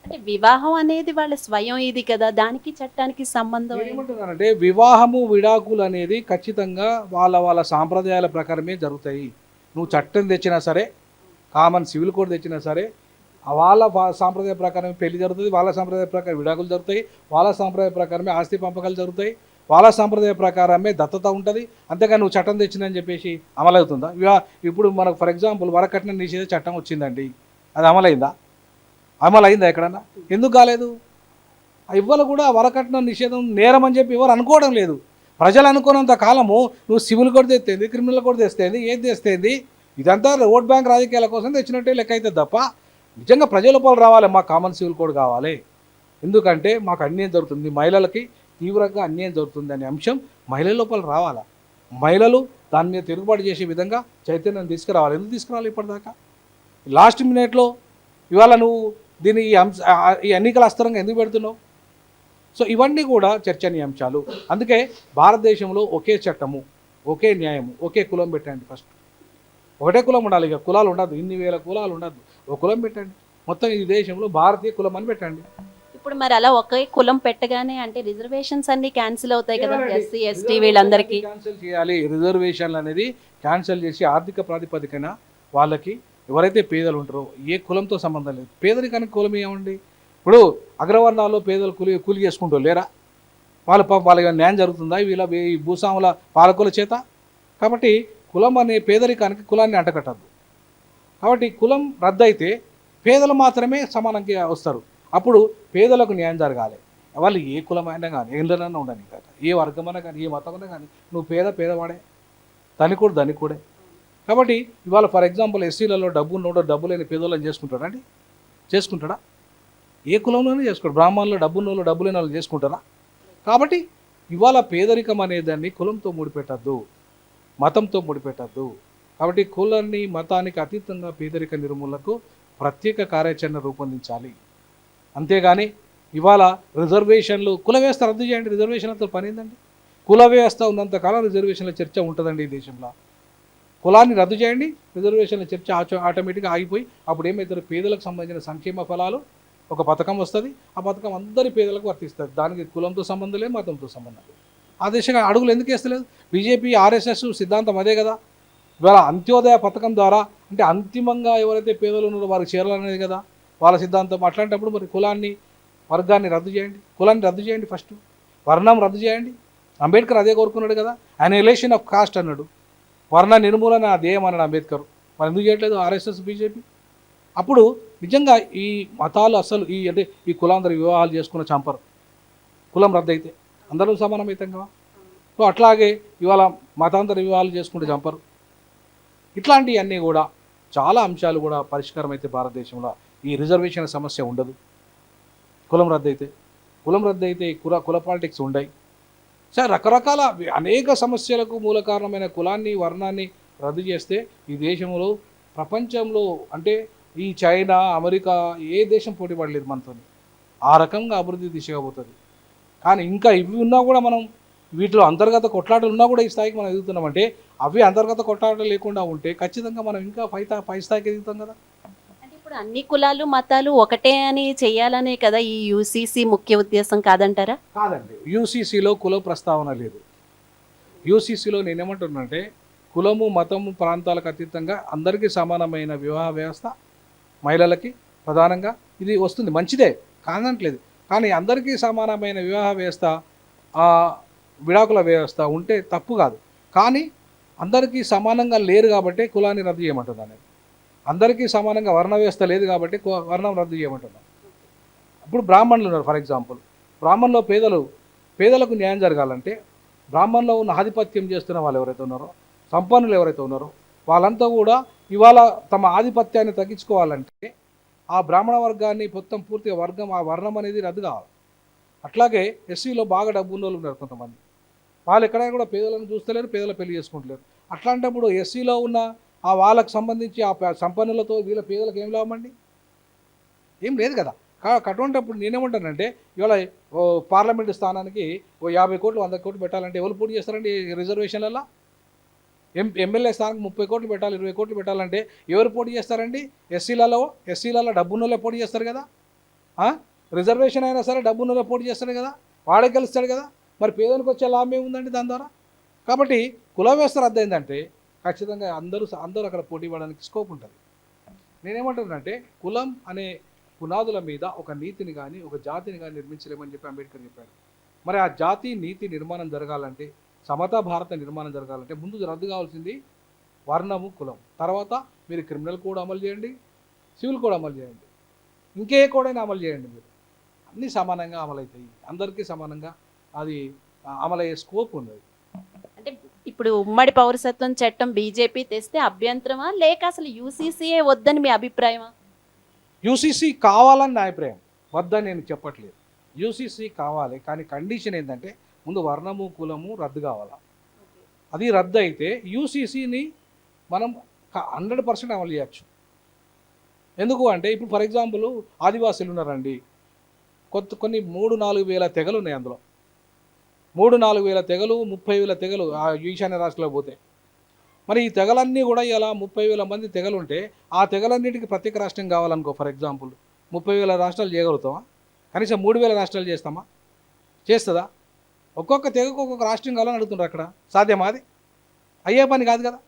అంటే వివాహం అనేది వాళ్ళ స్వయం ఇది కదా, దానికి చట్టానికి సంబంధం ఏమంటున్నానంటే వివాహము విడాకులు అనేది ఖచ్చితంగా వాళ్ళ సాంప్రదాయాల ప్రకారమే జరుగుతాయి. నువ్వు చట్టం తెచ్చినా సరే, కామన్ సివిల్ కోడ్ తెచ్చినా సరే, వాళ్ళ సాంప్రదాయ ప్రకారమే పెళ్లి జరుగుతుంది, వాళ్ళ సాంప్రదాయ ప్రకారం విడాకులు జరుగుతాయి, వాళ్ళ సాంప్రదాయ ప్రకారమే ఆస్తి పంపకాలు జరుగుతాయి, వాళ్ళ సాంప్రదాయ ప్రకారమే దత్తత ఉంటుంది. అంతేగాని నువ్వు చట్టం తెచ్చిందని చెప్పేసి అమలవుతుందా? ఇప్పుడు మనకు ఫర్ ఎగ్జాంపుల్ వరకట్న నిషేధ చట్టం వచ్చిందండి, అది అమలైందా ఎక్కడన్నా? ఎందుకు కాలేదు? ఇవాళ కూడా వరకట్న నిషేధం నేరం అని చెప్పి ఎవరు అనుకోవడం లేదు. ప్రజలు అనుకున్నంత కాలము నువ్వు సివిల్ కోడ్ తెస్తేంది, క్రిమినల్ కోడ్ తెస్తేంది, ఏది తెస్తేంది, ఇదంతా ఓట్ బ్యాంక్ రాజకీయాల కోసం తెచ్చినట్టే లెక్క అవుతుంది తప్ప నిజంగా ప్రజల లోపల రావాలి, మాకు కామన్ సివిల్ కోడ్ కావాలి, ఎందుకంటే మాకు అన్యాయం జరుగుతుంది, మహిళలకి తీవ్రంగా అన్యాయం జరుగుతుంది అనే అంశం మహిళల లోపల రావాలా. మహిళలు దాని మీద తిరుగుబాటు చేసే విధంగా చైతన్యం తీసుకురావాలి. ఎందుకు తీసుకురావాలి ఇప్పటిదాకా? లాస్ట్ మినిట్లో ఇవాళ నువ్వు దీన్ని ఈ ఎన్నికల అస్త్రంగా ఎందుకు పెడుతున్నావు? సో ఇవన్నీ కూడా చర్చనీయాంశాలు. అందుకే భారతదేశంలో ఒకే చట్టము, ఒకే న్యాయము, ఒకే కులం పెట్టండి. ఫస్ట్ ఒకటే కులం ఉండాలి. ఇక కులాలు ఉండదు, ఇన్ని వేల కులాలు ఉండదు. ఒక కులం పెట్టండి. మొత్తం ఈ దేశంలో భారతీయ కులం అని పెట్టండి. ఇప్పుడు మరి అలా ఒకే కులం పెట్టగానే అంటే రిజర్వేషన్స్ అన్ని క్యాన్సిల్ అవుతాయి కదా, ఎస్సీ ఎస్టీ వీళ్ళందరికీ. క్యాన్సిల్ చేయాలి. రిజర్వేషన్లు అనేది క్యాన్సిల్ చేసి ఆర్థిక ప్రాతిపదికన వాళ్ళకి ఎవరైతే పేదలు ఉంటారో, ఏ కులంతో సంబంధం లేదు. పేదరికానికి కులం ఏమండి? ఇప్పుడు అగ్రవర్ణాల్లో పేదలు కూలి చేసుకుంటూ లేరా? వాళ్ళకి న్యాయం జరుగుతుందా వీళ్ళ ఈ భూస్వాముల పాలకుల చేత? కాబట్టి కులం అనే పేదరికానికి కులాన్ని అంటకట్టద్దు. కాబట్టి కులం రద్దు అయితే పేదలు మాత్రమే సమానంగా వస్తారు. అప్పుడు పేదలకు న్యాయం జరగాలి. వాళ్ళు ఏ కులమైనా కానీ, ఏంటన్నా ఉండని కదా, ఏ వర్గమైనా కానీ, ఏ మతమైనా కానీ, నువ్వు పేదవాడే, ధనికుడే. కాబట్టి ఇవాళ ఫర్ ఎగ్జాంపుల్ ఎస్సీలలో డబ్బు ఉన్నోడో డబ్బు లేని పేదోళ్ళని చేసుకుంటాడండి? చేసుకుంటాడా? ఏ కులంలోనే చేసుకోడు. బ్రాహ్మణులు డబ్బు ఉన్నోళ్ళు డబ్బు లేని వాళ్ళు చేసుకుంటారా? కాబట్టి ఇవాళ పేదరికం అనేదాన్ని కులంతో ముడిపెట్టద్దు, మతంతో ముడిపెట్టద్దు. కాబట్టి కులాన్ని మతానికి అతీతంగా పేదరిక నిర్మూలనకు ప్రత్యేక కార్యాచరణ రూపొందించాలి. అంతేగాని ఇవాళ రిజర్వేషన్లు, కుల వ్యవస్థ రద్దు చేయండి. రిజర్వేషన్లతో పని ఏందండి? కుల వ్యవస్థ ఉన్నంతకాలం రిజర్వేషన్ల చర్చ ఉంటుందండి ఈ దేశంలో. కులాన్ని రద్దు చేయండి, రిజర్వేషన్ల చర్చ ఆటోమేటిక్గా ఆగిపోయి అప్పుడు ఏమవుతారు? పేదలకు సంబంధించిన సంక్షేమ ఫలాలు ఒక పథకం వస్తుంది. ఆ పథకం అందరి పేదలకు వర్తిస్తుంది. దానికి కులంతో సంబంధం లేదు, మతంతో సంబంధం లేదు. ఆ దిశగా అడుగులు ఎందుకు వేస్తలేదు? బీజేపీ ఆర్ఎస్ఎస్ సిద్ధాంతం అదే కదా. ఇవాళ అంత్యోదయ పథకం ద్వారా అంటే అంతిమంగా ఎవరైతే పేదలు ఉన్నారో వారికి చేరాలనేది కదా వాళ్ళ సిద్ధాంతం. అట్లాంటప్పుడు మరి వర్గాన్ని రద్దు చేయండి, కులాన్ని రద్దు చేయండి, ఫస్ట్ వర్ణం రద్దు చేయండి. అంబేద్కర్ అదే కోరుకున్నాడు కదా. ఎలేషన్ ఆఫ్ కాస్ట్ అన్నాడు. వర్ణ నిర్మూలన ధ్యేయం అన్నాడు అంబేద్కర్. మరి ఎందుకు చేయట్లేదు ఆర్ఎస్ఎస్ బీజేపీ? అప్పుడు నిజంగా ఈ మతాలు అసలు ఈ కులాంతర వివాహాలు చేసుకున్న చంపరు. కులం రద్దు అయితే అందరూ సమానమైతం కదా. సో అట్లాగే ఇవాళ మతాంతర వివాహాలు చేసుకుంటే చంపరు. ఇట్లాంటివన్నీ కూడా చాలా అంశాలు కూడా పరిష్కారం అయితే భారతదేశంలో ఈ రిజర్వేషన్ సమస్య ఉండదు. కులం రద్దు అయితే కుల పాలిటిక్స్ ఉండయి. సరే, రకరకాల అనేక సమస్యలకు మూల కారణమైన కులాన్ని, వర్ణాన్ని రద్దు చేస్తే ఈ దేశంలో, ప్రపంచంలో అంటే ఈ చైనా, అమెరికా ఏ దేశం పోటీ పడలేదు మనతో. ఆ రకంగా అభివృద్ధి దిశగా పోతుంది. కానీ ఇంకా ఇవి ఉన్నా కూడా మనం వీటిలో అంతర్గత కొట్లాటలు ఉన్నా కూడా ఈ స్థాయికి మనం ఎదుగుతున్నామంటే, అవి అంతర్గత కొట్లాటలు లేకుండా ఉంటే ఖచ్చితంగా మనం ఇంకా పై స్థాయికి ఎదుగుతాం కదా. అంటే ఇప్పుడు అన్ని కులాలు మతాలు ఒకటే అని చెయ్యాలనే కదా ఈ యూసీసీ ముఖ్య ఉద్దేశం కాదంటారా? కాదండి, యూసీసీలో కుల ప్రస్తావన లేదు. యూసీసీలో నేనేమంటున్నానంటే కులము, మతము, ప్రాంతాలకు అతీతంగా అందరికీ సమానమైన వివాహ వ్యవస్థ, మహిళలకి ప్రధానంగా ఇది వస్తుంది, మంచిదే కాదనట్లేదు. కానీ అందరికీ సమానమైన వివాహ వ్యవస్థ, విడాకుల వ్యవస్థ ఉంటే తప్పు కాదు. కానీ అందరికీ సమానంగా లేరు కాబట్టి కులాన్ని రద్దు చేయమంటున్నాను నేను. అందరికీ సమానంగా వర్ణ వ్యవస్థ లేదు కాబట్టి వర్ణం రద్దు చేయమంటున్నాను. ఇప్పుడు బ్రాహ్మణులు ఉన్నారు ఫర్ ఎగ్జాంపుల్. బ్రాహ్మణులో పేదలకు న్యాయం జరగాలంటే బ్రాహ్మణులో ఉన్న ఆధిపత్యం చేస్తున్న వాళ్ళు ఎవరైతే ఉన్నారో, సంపన్నులు ఎవరైతే ఉన్నారో వాళ్ళంతా కూడా ఇవాళ తమ ఆధిపత్యాన్ని తగ్గించుకోవాలంటే ఆ బ్రాహ్మణ వర్గాన్ని మొత్తం పూర్తిగా ఆ వర్ణం అనేది రద్దు కావాలి. అట్లాగే ఎస్సీలో బాగా డబ్బు ఉన్న వాళ్ళు ఉన్నారు కొంతమంది. వాళ్ళు ఎక్కడైనా కూడా పేదలను చూస్తలేరు, పేదల పెళ్లి చేసుకుంటలేరు. అట్లాంటప్పుడు ఎస్సీలో ఉన్న వాళ్ళకు సంబంధించి ఆ సంపన్నులతో వీళ్ళ పేదలకు ఏం లాభమండి? ఏం లేదు కదా. అటువంటిప్పుడు నేనేమంటానంటే ఇవాళ పార్లమెంటు స్థానానికి 50 కోట్లు 100 కోట్లు పెట్టాలంటే ఎవరు పోటీ చేస్తారండి రిజర్వేషన్లలో? ఎమ్మెల్యే స్థానానికి 30 కోట్లు పెట్టాలి, 20 కోట్లు పెట్టాలంటే ఎవరు పోటీ చేస్తారండి? ఎస్సీలలో డబ్బున్నోళ్ళే పోటీ చేస్తారు కదా. రిజర్వేషన్ అయినా సరే డబ్బున్నోళ్ళే పోటీ చేస్తారు కదా, వాడే గెలుస్తాడు కదా. మరి పేదలకు వచ్చే లాభం ఏముందండి దాని ద్వారా? కాబట్టి కుల వ్యవస్థ రద్దయిందంటే ఖచ్చితంగా అందరూ అక్కడ పోటీ పడడానికి స్కోప్ ఉంటుంది. నేనేమంటున్నానంటే కులం అనే పునాదుల మీద ఒక నీతిని కానీ ఒక జాతిని కానీ నిర్మించలేమని చెప్పి అంబేద్కర్ చెప్పాడు. మరి ఆ జాతి నీతి నిర్మాణం జరగాలంటే, సమతా భారత నిర్మాణం జరగాలంటే ముందు రద్దు కావాల్సింది వర్ణము, కులం. తర్వాత మీరు క్రిమినల్ కోడ్ అమలు చేయండి, సివిల్ కోడ్ అమలు చేయండి, ఇంకే కోడైనా అమలు చేయండి. మీరు అన్నీ సమానంగా అమలవుతాయి, అందరికీ సమానంగా అది అమలయ్యే స్కోప్ ఉన్నది. అంటే ఇప్పుడు ఉమ్మడి పౌరసత్వం చట్టం బీజేపీ తెస్తే అభ్యంతరమా, లేక అసలు యూసీసీఏ వద్దని మీ అభిప్రాయమా? యూసీసీ కావాలని నా అభిప్రాయం, వద్దని నేను చెప్పట్లేదు. యూసీసీ కావాలి, కానీ కండిషన్ ఏంటంటే ముందు వర్ణము, కులము రద్దు కావాలా. అది రద్దు అయితే యూసీసీని మనం 100% అమలు చేయొచ్చు. ఎందుకు అంటే ఇప్పుడు ఫర్ ఎగ్జాంపుల్ ఆదివాసీలు ఉన్నారండి, కొన్ని 3-4 వేల తెగలు ఉన్నాయి. అందులో 3-4 వేల తెగలు, 30,000 తెగలు ఆ ఈశాన్య రాష్ట్రాలకు పోతే. మరి ఈ తెగలన్నీ కూడా ఇలా 30,000 మంది తెగలు ఉంటే ఆ తెగలన్నిటికీ ప్రత్యేక రాష్ట్రం కావాలనుకో, ఫర్ ఎగ్జాంపుల్ 30,000 రాష్ట్రాలు చేయగలుగుతామా? కనీసం 3,000 రాష్ట్రాలు చేస్తామా? చేస్తుందా? ఒక్కొక్క తెగకు ఒక్కొక్క రాష్ట్రం కావాలని అడుగుతున్నారు. అక్కడ సాధ్యమా? అది అయ్యే పని కాదు కదా.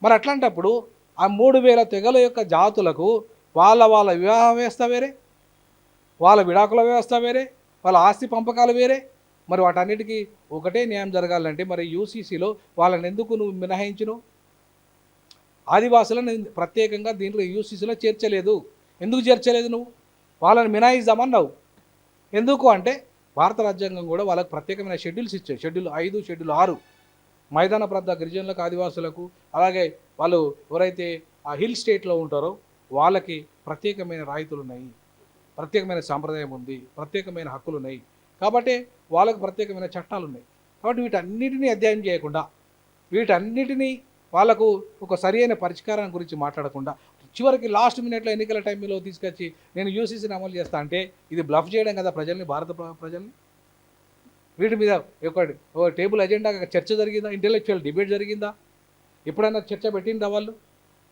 మరి అట్లాంటప్పుడు ఆ 3,000 తెగల యొక్క జాతులకు వాళ్ళ వివాహ వ్యవస్థ వేరే, వాళ్ళ విడాకుల వ్యవస్థ వేరే, వాళ్ళ ఆస్తి పంపకాలు వేరే. మరి వాటన్నిటికీ ఒకటే న్యాయం జరగాలంటే మరి యూసీసీలో వాళ్ళని ఎందుకు నువ్వు మినహాయించును? ఆదివాసులను ప్రత్యేకంగా దీంట్లో యూసీసీలో చేర్చలేదు. ఎందుకు చేర్చలేదు? నువ్వు వాళ్ళని మినహాయిద్దామన్నావు. ఎందుకు అంటే భారత రాజ్యాంగం కూడా వాళ్ళకి ప్రత్యేకమైన షెడ్యూల్స్ ఇచ్చాయి. షెడ్యూల్ 5, షెడ్యూల్ 6 మైదాన ప్రాంత గిరిజనులకు, ఆదివాసులకు, అలాగే వాళ్ళు ఎవరైతే ఆ హిల్ స్టేట్లో ఉంటారో వాళ్ళకి ప్రత్యేకమైన రాయితీలు ఉన్నాయి, ప్రత్యేకమైన సాంప్రదాయం ఉంది, ప్రత్యేకమైన హక్కులు ఉన్నాయి. కాబట్టి వాళ్ళకు ప్రత్యేకమైన చట్టాలు ఉన్నాయి. కాబట్టి వీటన్నిటినీ అధ్యయనం చేయకుండా, వీటన్నిటినీ వాళ్ళకు ఒక సరైన పరిష్కారం గురించి మాట్లాడకుండా చివరికి లాస్ట్ మినిట్లో ఎన్నికల టైంలో తీసుకొచ్చి నేను యూసీసీని అమలు చేస్తా అంటే ఇది బ్లఫ్ చేయడం కదా ప్రజల్ని, భారత ప్రజల్ని. వీటి మీద ఒక టేబుల్ ఎజెండా చర్చ జరిగిందా? ఇంటెలెక్చువల్ డిబేట్ జరిగిందా? ఎప్పుడైనా చర్చ పెట్టిందా? వాళ్ళు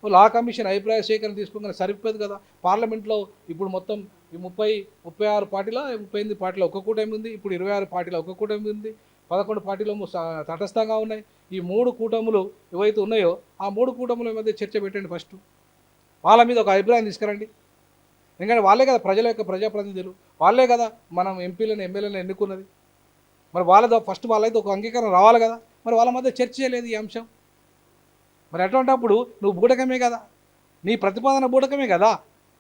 లా కమిషన్ అభిప్రాయ సేకరణ తీసుకోగానే సరిపోదు కదా. పార్లమెంట్లో ఇప్పుడు మొత్తం ఈ 36 పార్టీలో 38 పార్టీలో ఒక్క కూటమి ఉంది. ఇప్పుడు 26 పార్టీలో ఒక్క కూటమి ఉంది. 11 పార్టీలు తటస్థంగా ఉన్నాయి. ఈ 3 కూటములు ఏవైతే ఉన్నాయో ఆ 3 కూటముల మధ్య చర్చ పెట్టండి. ఫస్ట్ వాళ్ళ మీద ఒక అభిప్రాయం తీసుకురండి. ఎందుకంటే వాళ్ళే కదా ప్రజల యొక్క ప్రజాప్రతినిధులు, వాళ్ళే కదా మనం ఎంపీలను ఎమ్మెల్యేలను ఎన్నుకున్నది. మరి ఫస్ట్ వాళ్ళైతే ఒక అంగీకారం రావాలి కదా. మరి వాళ్ళ మధ్య చర్చ చేయలేదు ఈ అంశం. మరి అటువంటిప్పుడు నువ్వు బూటకమే కదా, నీ ప్రతిపాదన బూటకమే కదా.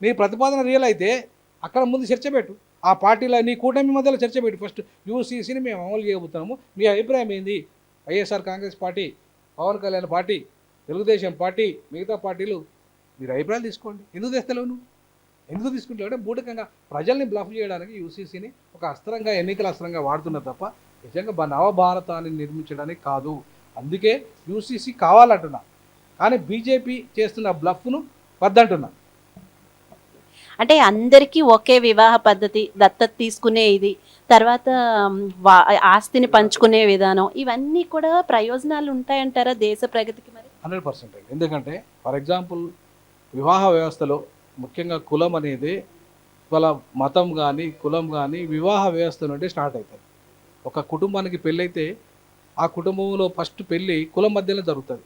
నీ ప్రతిపాదన రియల్ అయితే అక్కడ ముందు చర్చ పెట్టు. ఆ పార్టీలో నీ కూటమి మధ్యలో చర్చ పెట్టు. ఫస్ట్ యూసీసీని మేము అమలు చేయబోతున్నాము, మీ అభిప్రాయం ఏంది? YSR Congress party, Pawan Kalyan party, Telugu Desam party, మిగతా పార్టీలు మీరు అభిప్రాయాలు తీసుకోండి. ఎందుకు తెస్తలేవు నువ్వు? ఎందుకు తీసుకుంటావు అంటే బూటకంగా ప్రజల్ని బ్లఫ్ చేయడానికి యూసీసీని ఒక అస్త్రంగా, ఎన్నికల అస్త్రంగా వాడుతున్నారు తప్ప నిజంగా నవభారతాన్ని నిర్మించడానికి కాదు. అందుకే యూసీసీ కావాలంటున్నా, కానీ బీజేపీ చేస్తున్న బ్లఫ్ను వద్దంటున్నా. అంటే అందరికీ ఒకే వివాహ పద్ధతి, దత్తత తీసుకునే ఇది, తర్వాత ఆస్తిని పంచుకునే విధానం, ఇవన్నీ కూడా ప్రయోజనాలు ఉంటాయంటారా దేశ ప్రగతికి? మరి 100% అండి. ఎందుకంటే ఫర్ ఎగ్జాంపుల్ వివాహ వ్యవస్థలో ముఖ్యంగా కులం అనేది వాళ్ళ మతం కానీ కులం కానీ వివాహ వ్యవస్థ నుండి స్టార్ట్ అవుతుంది. ఒక కుటుంబానికి పెళ్ళైతే ఆ కుటుంబంలో ఫస్ట్ పెళ్ళి కులం మధ్యలో జరుగుతుంది.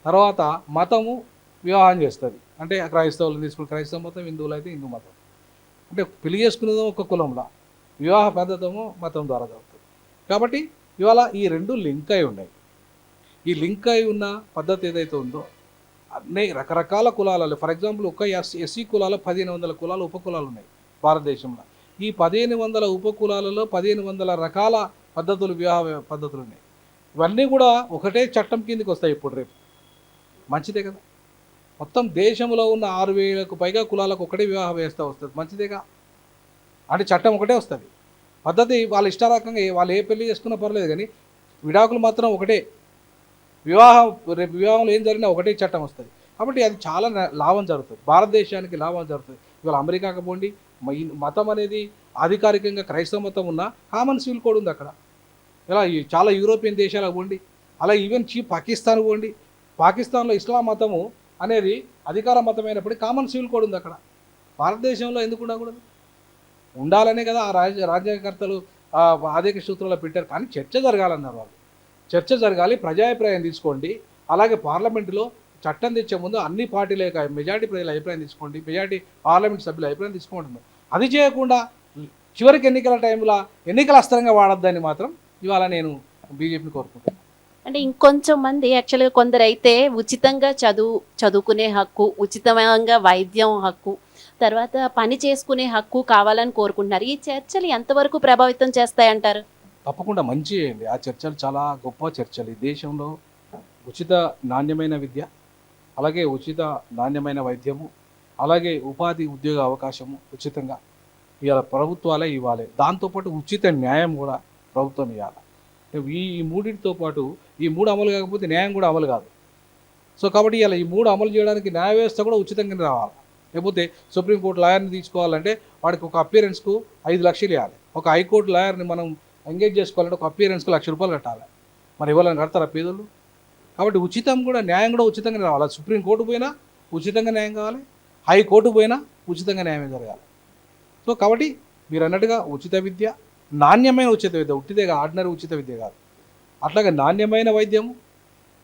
తర్వాత మతము వివాహం చేస్తుంది. అంటే క్రైస్తవులను తీసుకుని క్రైస్తవ మతం, హిందువులు అయితే హిందూ మతం. అంటే పెళ్లి చేసుకునేదో ఒక కులంలో, వివాహ పద్ధతము మతం ద్వారా జరుగుతుంది. కాబట్టి ఇవాళ ఈ రెండు లింక్ అయి ఉన్నాయి. ఈ లింక్ అయి ఉన్న పద్ధతి ఏదైతే ఉందో అన్ని రకరకాల కులాలలో, ఫర్ ఎగ్జాంపుల్ ఒక ఎస్సీ కులాలు 1500 కులాలు ఉపకులాలు ఉన్నాయి భారతదేశంలో. ఈ 1500 ఉపకులాలలో 1500 రకాల పద్ధతులు, వివాహ పద్ధతులు ఉన్నాయి. ఇవన్నీ కూడా ఒకటే చట్టం కిందకి వస్తాయి. ఇప్పుడు రేపు మంచిదే కదా. మొత్తం దేశంలో ఉన్న 6000కు పైగా కులాలకు ఒకటే వివాహ వ్యవస్థ వస్తుంది. మంచిదేగా. అంటే చట్టం ఒకటే వస్తుంది. పద్ధతి వాళ్ళ ఇష్టారకంగా వాళ్ళు ఏ పెళ్లి చేసుకున్నా పర్లేదు, కానీ విడాకులు మాత్రం ఒకటే. వివాహంలో ఏం జరిగినా ఒకటే చట్టం వస్తుంది. కాబట్టి అది చాలా లాభం జరుగుతుంది, భారతదేశానికి లాభం జరుగుతుంది. ఇవాళ అమెరికాకి పోండి, మతం అనేది అధికారికంగా క్రైస్తవ మతం ఉన్న కామన్ సివిల్ కోడ్ ఉంది అక్కడ. ఇలా చాలా యూరోపియన్ దేశాలకు పోండి, అలా ఈవెన్ పాకిస్తాన్ పోండి, పాకిస్తాన్లో ఇస్లాం మతము అనేది అధికార మతమైనప్పటికీ కామన్ సివిల్ కోడ్ ఉంది అక్కడ. భారతదేశంలో ఎందుకు ఉండకూడదు? ఉండాలనే కదా ఆ రాజ్యాంగకర్తలు ఆదేశ సూత్రాలు పెట్టారు. కానీ చర్చ జరగాలన్నారు వాళ్ళు. చర్చ జరగాలి, ప్రజాభిప్రాయం తీసుకోండి. అలాగే పార్లమెంటులో చట్టం తెచ్చే ముందు అన్ని పార్టీల యొక్క మెజార్టీ ప్రజల అభిప్రాయం తీసుకోండి, మెజార్టీ పార్లమెంట్ సభ్యుల అభిప్రాయం తీసుకుంటున్నారు. అది చేయకుండా చివరికి ఎన్నికల టైంలో ఎన్నికల అస్త్రంగా వాడొద్దని మాత్రం ఇవాళ నేను బీజేపీని కోరుకుంటున్నాను. అంటే ఇంకొంచెం మంది యాక్చువల్గా కొందరు అయితే ఉచితంగా చదువుకునే హక్కు, ఉచితంగా వైద్యం హక్కు, తర్వాత పని చేసుకునే హక్కు కావాలని కోరుకుంటున్నారు. ఈ చర్చలు ఎంతవరకు ప్రభావితం చేస్తాయంటారు? తప్పకుండా మంచి చేయండి. ఆ చర్చలు చాలా గొప్ప చర్చలు. ఈ దేశంలో ఉచిత నాణ్యమైన విద్య, అలాగే ఉచిత నాణ్యమైన వైద్యము, అలాగే ఉపాధి ఉద్యోగ అవకాశము ఉచితంగా ఇవాళ ప్రభుత్వాలే ఇవ్వాలి. దాంతోపాటు ఉచిత న్యాయం కూడా ప్రభుత్వం ఇవ్వాలి. ఈ మూడింటితో పాటు ఈ మూడు అమలు కాకపోతే న్యాయం కూడా అమలు కాదు. సో కాబట్టి ఇలా ఈ మూడు అమలు చేయడానికి న్యాయ వ్యవస్థ కూడా ఉచితంగానే రావాలి. లేకపోతే సుప్రీంకోర్టు లాయర్ని తీసుకోవాలంటే వాడికి ఒక అపియరెన్స్కు 5 లక్షలు ఇవ్వాలి. ఒక హైకోర్టు లాయర్ని మనం ఎంగేజ్ చేసుకోవాలంటే ఒక అపియరెన్స్కి 1,00,000 రూపాయలు కట్టాలి. మరి ఎవరైనా కడతారా పేదలు? కాబట్టి ఉచితం కూడా న్యాయం కూడా ఉచితంగానే రావాలి. సుప్రీంకోర్టు పోయినా ఉచితంగా న్యాయం కావాలి, హైకోర్టు పోయినా ఉచితంగా న్యాయం జరగాలి. సో కాబట్టి మీరు అన్నట్టుగా ఉచిత విద్య, నాణ్యమైన ఉచిత విద్య, ఉట్టిదేగా ఆర్డినరీ ఉచిత విద్య కాదు, అట్లాగే నాణ్యమైన వైద్యము,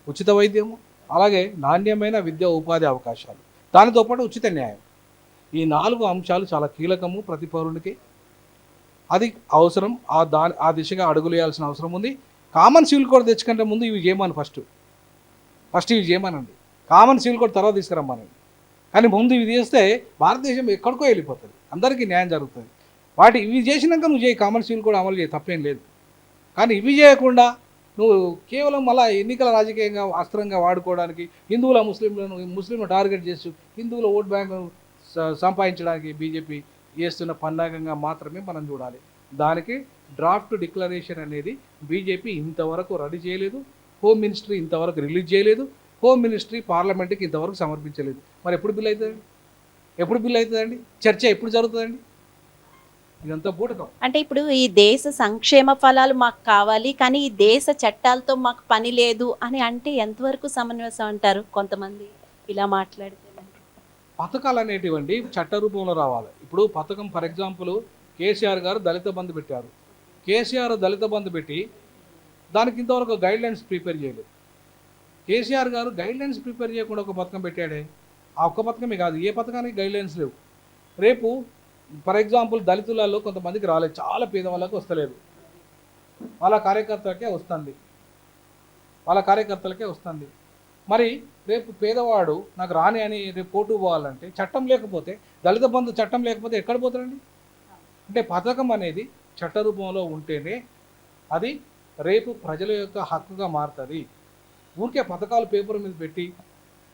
ఉచిత వైద్యము, అలాగే నాణ్యమైన విద్యా ఉపాధి అవకాశాలు, దానితో పాటు ఉచిత న్యాయం. ఈ 4 అంశాలు చాలా కీలకము ప్రతి పౌరునికి. అది అవసరం. ఆ దిశగా అడుగులు వేయాల్సిన అవసరం ఉంది. కామన్ సివిల్ కోడ్ తెచ్చుకుంటే ముందు ఇవి చేయమని ఫస్ట్ ఇవి చేయమనండి. కామన్ సివిల్ కోడ్ తర్వాత తీసుకురమ్మనండి. కానీ ముందు ఇవి చేస్తే భారతదేశం ఎక్కడికో వెళ్ళిపోతుంది, అందరికీ న్యాయం జరుగుతుంది. ఇవి చేసినాక నువ్వు చేయి, కామన్ సివిల్ కోడ్ అమలు చేయి, తప్పేం లేదు. కానీ ఇవి చేయకుండా నువ్వు కేవలం మళ్ళీ ఎన్నికల రాజకీయంగా అస్త్రంగా వాడుకోవడానికి ముస్లింలను టార్గెట్ చేస్తూ హిందువుల ఓట్ బ్యాంకు సంపాదించడానికి బీజేపీ చేస్తున్న పన్నాగంగా మాత్రమే మనం చూడాలి. దానికి డ్రాఫ్ట్ డిక్లరేషన్ అనేది బీజేపీ ఇంతవరకు రెడీ చేయలేదు, హోమ్ మినిస్ట్రీ ఇంతవరకు రిలీజ్ చేయలేదు, హోమ్ మినిస్ట్రీ పార్లమెంట్కి ఇంతవరకు సమర్పించలేదు. మరి ఎప్పుడు బిల్ అవుతుందండి? చర్చ ఎప్పుడు జరుగుతుందండి? ఇదంతా బూటకం. అంటే ఇప్పుడు ఈ దేశ సంక్షేమ ఫలాలు మాకు కావాలి, కానీ ఈ దేశ చట్టాలతో మాకు పని లేదు అని అంటే ఎంతవరకు సమన్వయం అంటారు? కొంతమంది ఇలా మాట్లాడితే పథకాలు అనేటివండి చట్ట రూపంలో రావాలి. ఇప్పుడు పథకం ఫర్ ఎగ్జాంపుల్ కేసీఆర్ గారు దళిత బంధు పెట్టారు. కేసీఆర్ దళిత బంధు పెట్టి దానికి ఇంతవరకు గైడ్లైన్స్ ప్రిపేర్ చేయలేదు. కేసీఆర్ గారు గైడ్లైన్స్ ప్రిపేర్ చేయకుండా ఒక పథకం పెట్టాడే. ఆ ఒక్క పథకమే కాదు, ఏ పథకానికి గైడ్లైన్స్ లేవు. రేపు ఫర్ ఎగ్జాంపుల్ దళితులలో కొంతమందికి రాలేదు, చాలా పేదవాళ్ళకి వస్తలేదు, వాళ్ళ కార్యకర్తలకే వస్తుంది. మరి రేపు పేదవాడు నాకు రాని అని రేపు కోర్టు పోవాలంటే చట్టం లేకపోతే, దళిత బంధు చట్టం లేకపోతే ఎక్కడ పోతారండి? అంటే పథకం అనేది చట్ట రూపంలో ఉంటేనే అది రేపు ప్రజల యొక్క హక్కుగా మారుతుంది. ఊరికే పథకాలు పేపర్ మీద పెట్టి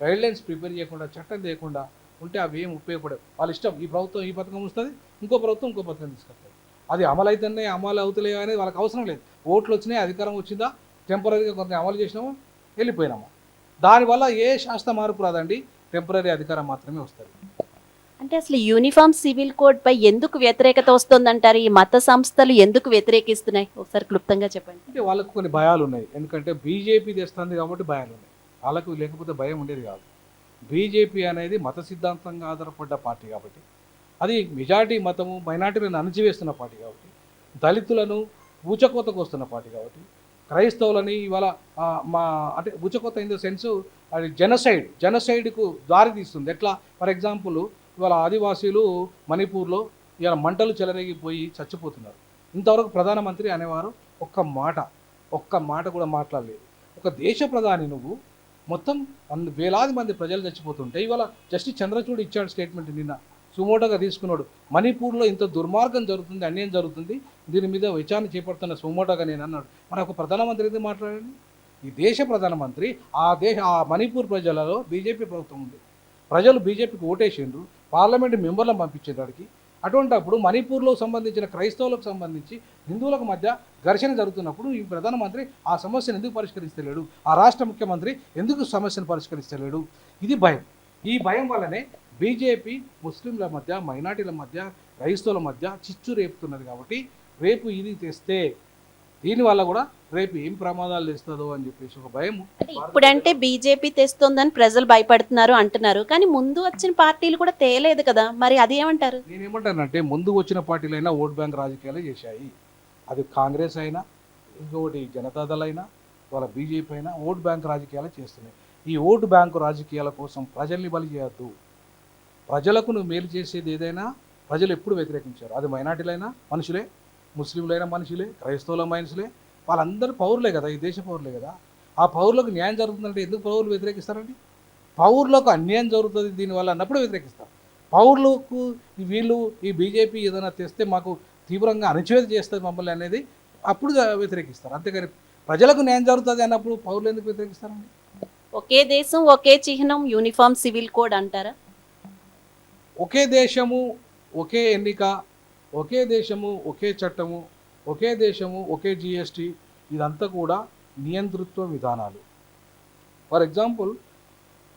గైడ్లైన్స్ ప్రిపేర్ చేయకుండా, చట్టం చేయకుండా ఉంటే అవి ఏం ఉపయోగపడవు. వాళ్ళ ఇష్టం, ఈ ప్రభుత్వం ఈ పథకం వస్తుంది, ఇంకో ప్రభుత్వం ఇంకో పథకం తీసుకొస్తుంది. అది అమలు అవుతున్నాయి అమలు అవుతలే అనేది వాళ్ళకి అవసరం లేదు. ఓట్లు వచ్చినాయి, అధికారం వచ్చిందా, టెంపరీగా కొంత అమలు చేసినామో వెళ్ళిపోయినామా, దానివల్ల ఏ శాస్త్ర మార్పు రాదండి, టెంపరీ అధికారం మాత్రమే వస్తుంది. అంటే అసలు యూనిఫామ్ సివిల్ కోడ్ పై ఎందుకు వ్యతిరేకత వస్తుందంటారు? ఈ మత సంస్థలు ఎందుకు వ్యతిరేకిస్తున్నాయి? ఒకసారి క్లుప్తంగా చెప్పండి. అంటే వాళ్ళకు కొన్ని భయాలు ఉన్నాయి. ఎందుకంటే బీజేపీ తెస్తుంది కాబట్టి భయాలు ఉన్నాయి. వాళ్ళకు లేకపోతే భయం ఉండేది కాదు. బీజేపీ అనేది మత సిద్ధాంతంగా ఆధారపడ్డ పార్టీ కాబట్టి, అది మెజారిటీ మతము మైనార్టీలను అణచివేస్తున్న పార్టీ కాబట్టి, దళితులను ఊచకోతకు వస్తున్న పార్టీ కాబట్టి, క్రైస్తవులని ఇవాళ అంటే ఊచకోత ఇన్ ద సెన్స్ అది జెనసైడ్కు దారి తీస్తుంది. ఎట్లా? ఫర్ ఎగ్జాంపుల్ ఇవాళ ఆదివాసీలు మణిపూర్లో ఇవాళ మంటలు చెలరేగిపోయి చచ్చిపోతున్నారు. ఇంతవరకు ప్రధానమంత్రి అనేవారు ఒక్క మాట కూడా మాట్లాడలేదు. ఒక దేశ ప్రధాని నువ్వు మొత్తం వేలాది మంది ప్రజలు చచ్చిపోతుంటే ఇవాళ జస్టిస్ చంద్రచూడ్ ఇచ్చాడు స్టేట్మెంట్ నిన్న, సుమోటోగా తీసుకున్నాడు. మణిపూర్లో ఇంత దుర్మార్గం జరుగుతుంది, అన్యాయం జరుగుతుంది, దీని మీద విచారణ చేపడుతున్న సుమోటోగా నేను అన్నాడు. మరి ఒక ప్రధానమంత్రి ఎందుకు మాట్లాడండి? ఈ దేశ ప్రధానమంత్రి ఆ మణిపూర్ ప్రజలలో బీజేపీ ప్రభుత్వం ఉంది, ప్రజలు బీజేపీకి ఓటేసిండ్రు, పార్లమెంట్ మెంబర్లను పంపించేదానికి. అటువంటప్పుడు మణిపూర్లో సంబంధించిన క్రైస్తవులకు సంబంధించి హిందువులకు మధ్య ఘర్షణ జరుగుతున్నప్పుడు ఈ ప్రధానమంత్రి ఆ సమస్యను ఎందుకు పరిష్కరిస్తలేడు? ఆ రాష్ట్ర ముఖ్యమంత్రి ఎందుకు సమస్యను పరిష్కరిస్తలేడు? ఇది భయం. ఈ భయం వల్లనే బీజేపీ ముస్లింల మధ్య, మైనార్టీల మధ్య, క్రైస్తవుల మధ్య చిచ్చు రేపుతున్నది. కాబట్టి రేపు ఇది తెస్తే దీనివల్ల కూడా రేపు ఏం ప్రమాదాలు తెస్తుందో అని చెప్పేసి ఒక భయం. ఇప్పుడంటే బీజేపీ తెస్తోందని ప్రజలు భయపడుతున్నారు అంటున్నారు, కానీ ముందు వచ్చిన పార్టీలు కూడా తేలేదు కదా, మరి అది ఏమంటారు? నేనేమంటానంటే ముందు వచ్చిన పార్టీలైనా ఓట్ బ్యాంక్ రాజకీయాలు చేశాయి. అది కాంగ్రెస్ అయినా, ఇంకొకటి జనతాదళ్ అయినా, వాళ్ళ బీజేపీ అయినా ఓట్ బ్యాంక్ రాజకీయాలు చేస్తున్నాయి. ఈ ఓటు బ్యాంకు రాజకీయాల కోసం ప్రజల్ని బలి చేయొద్దు. ప్రజలకు నువ్వు మేలు చేసేది ఏదైనా ప్రజలు ఎప్పుడు వ్యతిరేకించారు. అది మైనార్టీలైనా మనుషులే, ముస్లింలైనా మనుషులే, క్రైస్తవుల మనుషులే, వాళ్ళందరూ పౌరులే కదా, ఈ దేశ పౌరులే కదా. ఆ పౌరులకు న్యాయం జరుగుతుందంటే ఎందుకు పౌరులు వ్యతిరేకిస్తారండి? పౌరులకు అన్యాయం జరుగుతుంది దీనివల్ల అన్నప్పుడు వ్యతిరేకిస్తారు. పౌరులకు ఈ బీజేపీ ఏదైనా తెస్తే మాకు తీవ్రంగా అణచివేత చేస్తుంది మమ్మల్ని అనేది అప్పుడు వ్యతిరేకిస్తారు. అంతేగాని ప్రజలకు న్యాయం జరుగుతుంది అన్నప్పుడు పౌరులు ఎందుకు వ్యతిరేకిస్తారండి? ఒకే దేశం ఒకే చిహ్నం యూనిఫామ్ సివిల్ కోడ్ అంటారా? ఒకే దేశము ఒకే ఎన్నిక, ఒకే దేశము ఒకే చట్టము, ఒకే దేశము ఒకే జిఎస్టీ, ఇదంతా కూడా నియంతృత్వ విధానాలు. ఫర్ ఎగ్జాంపుల్,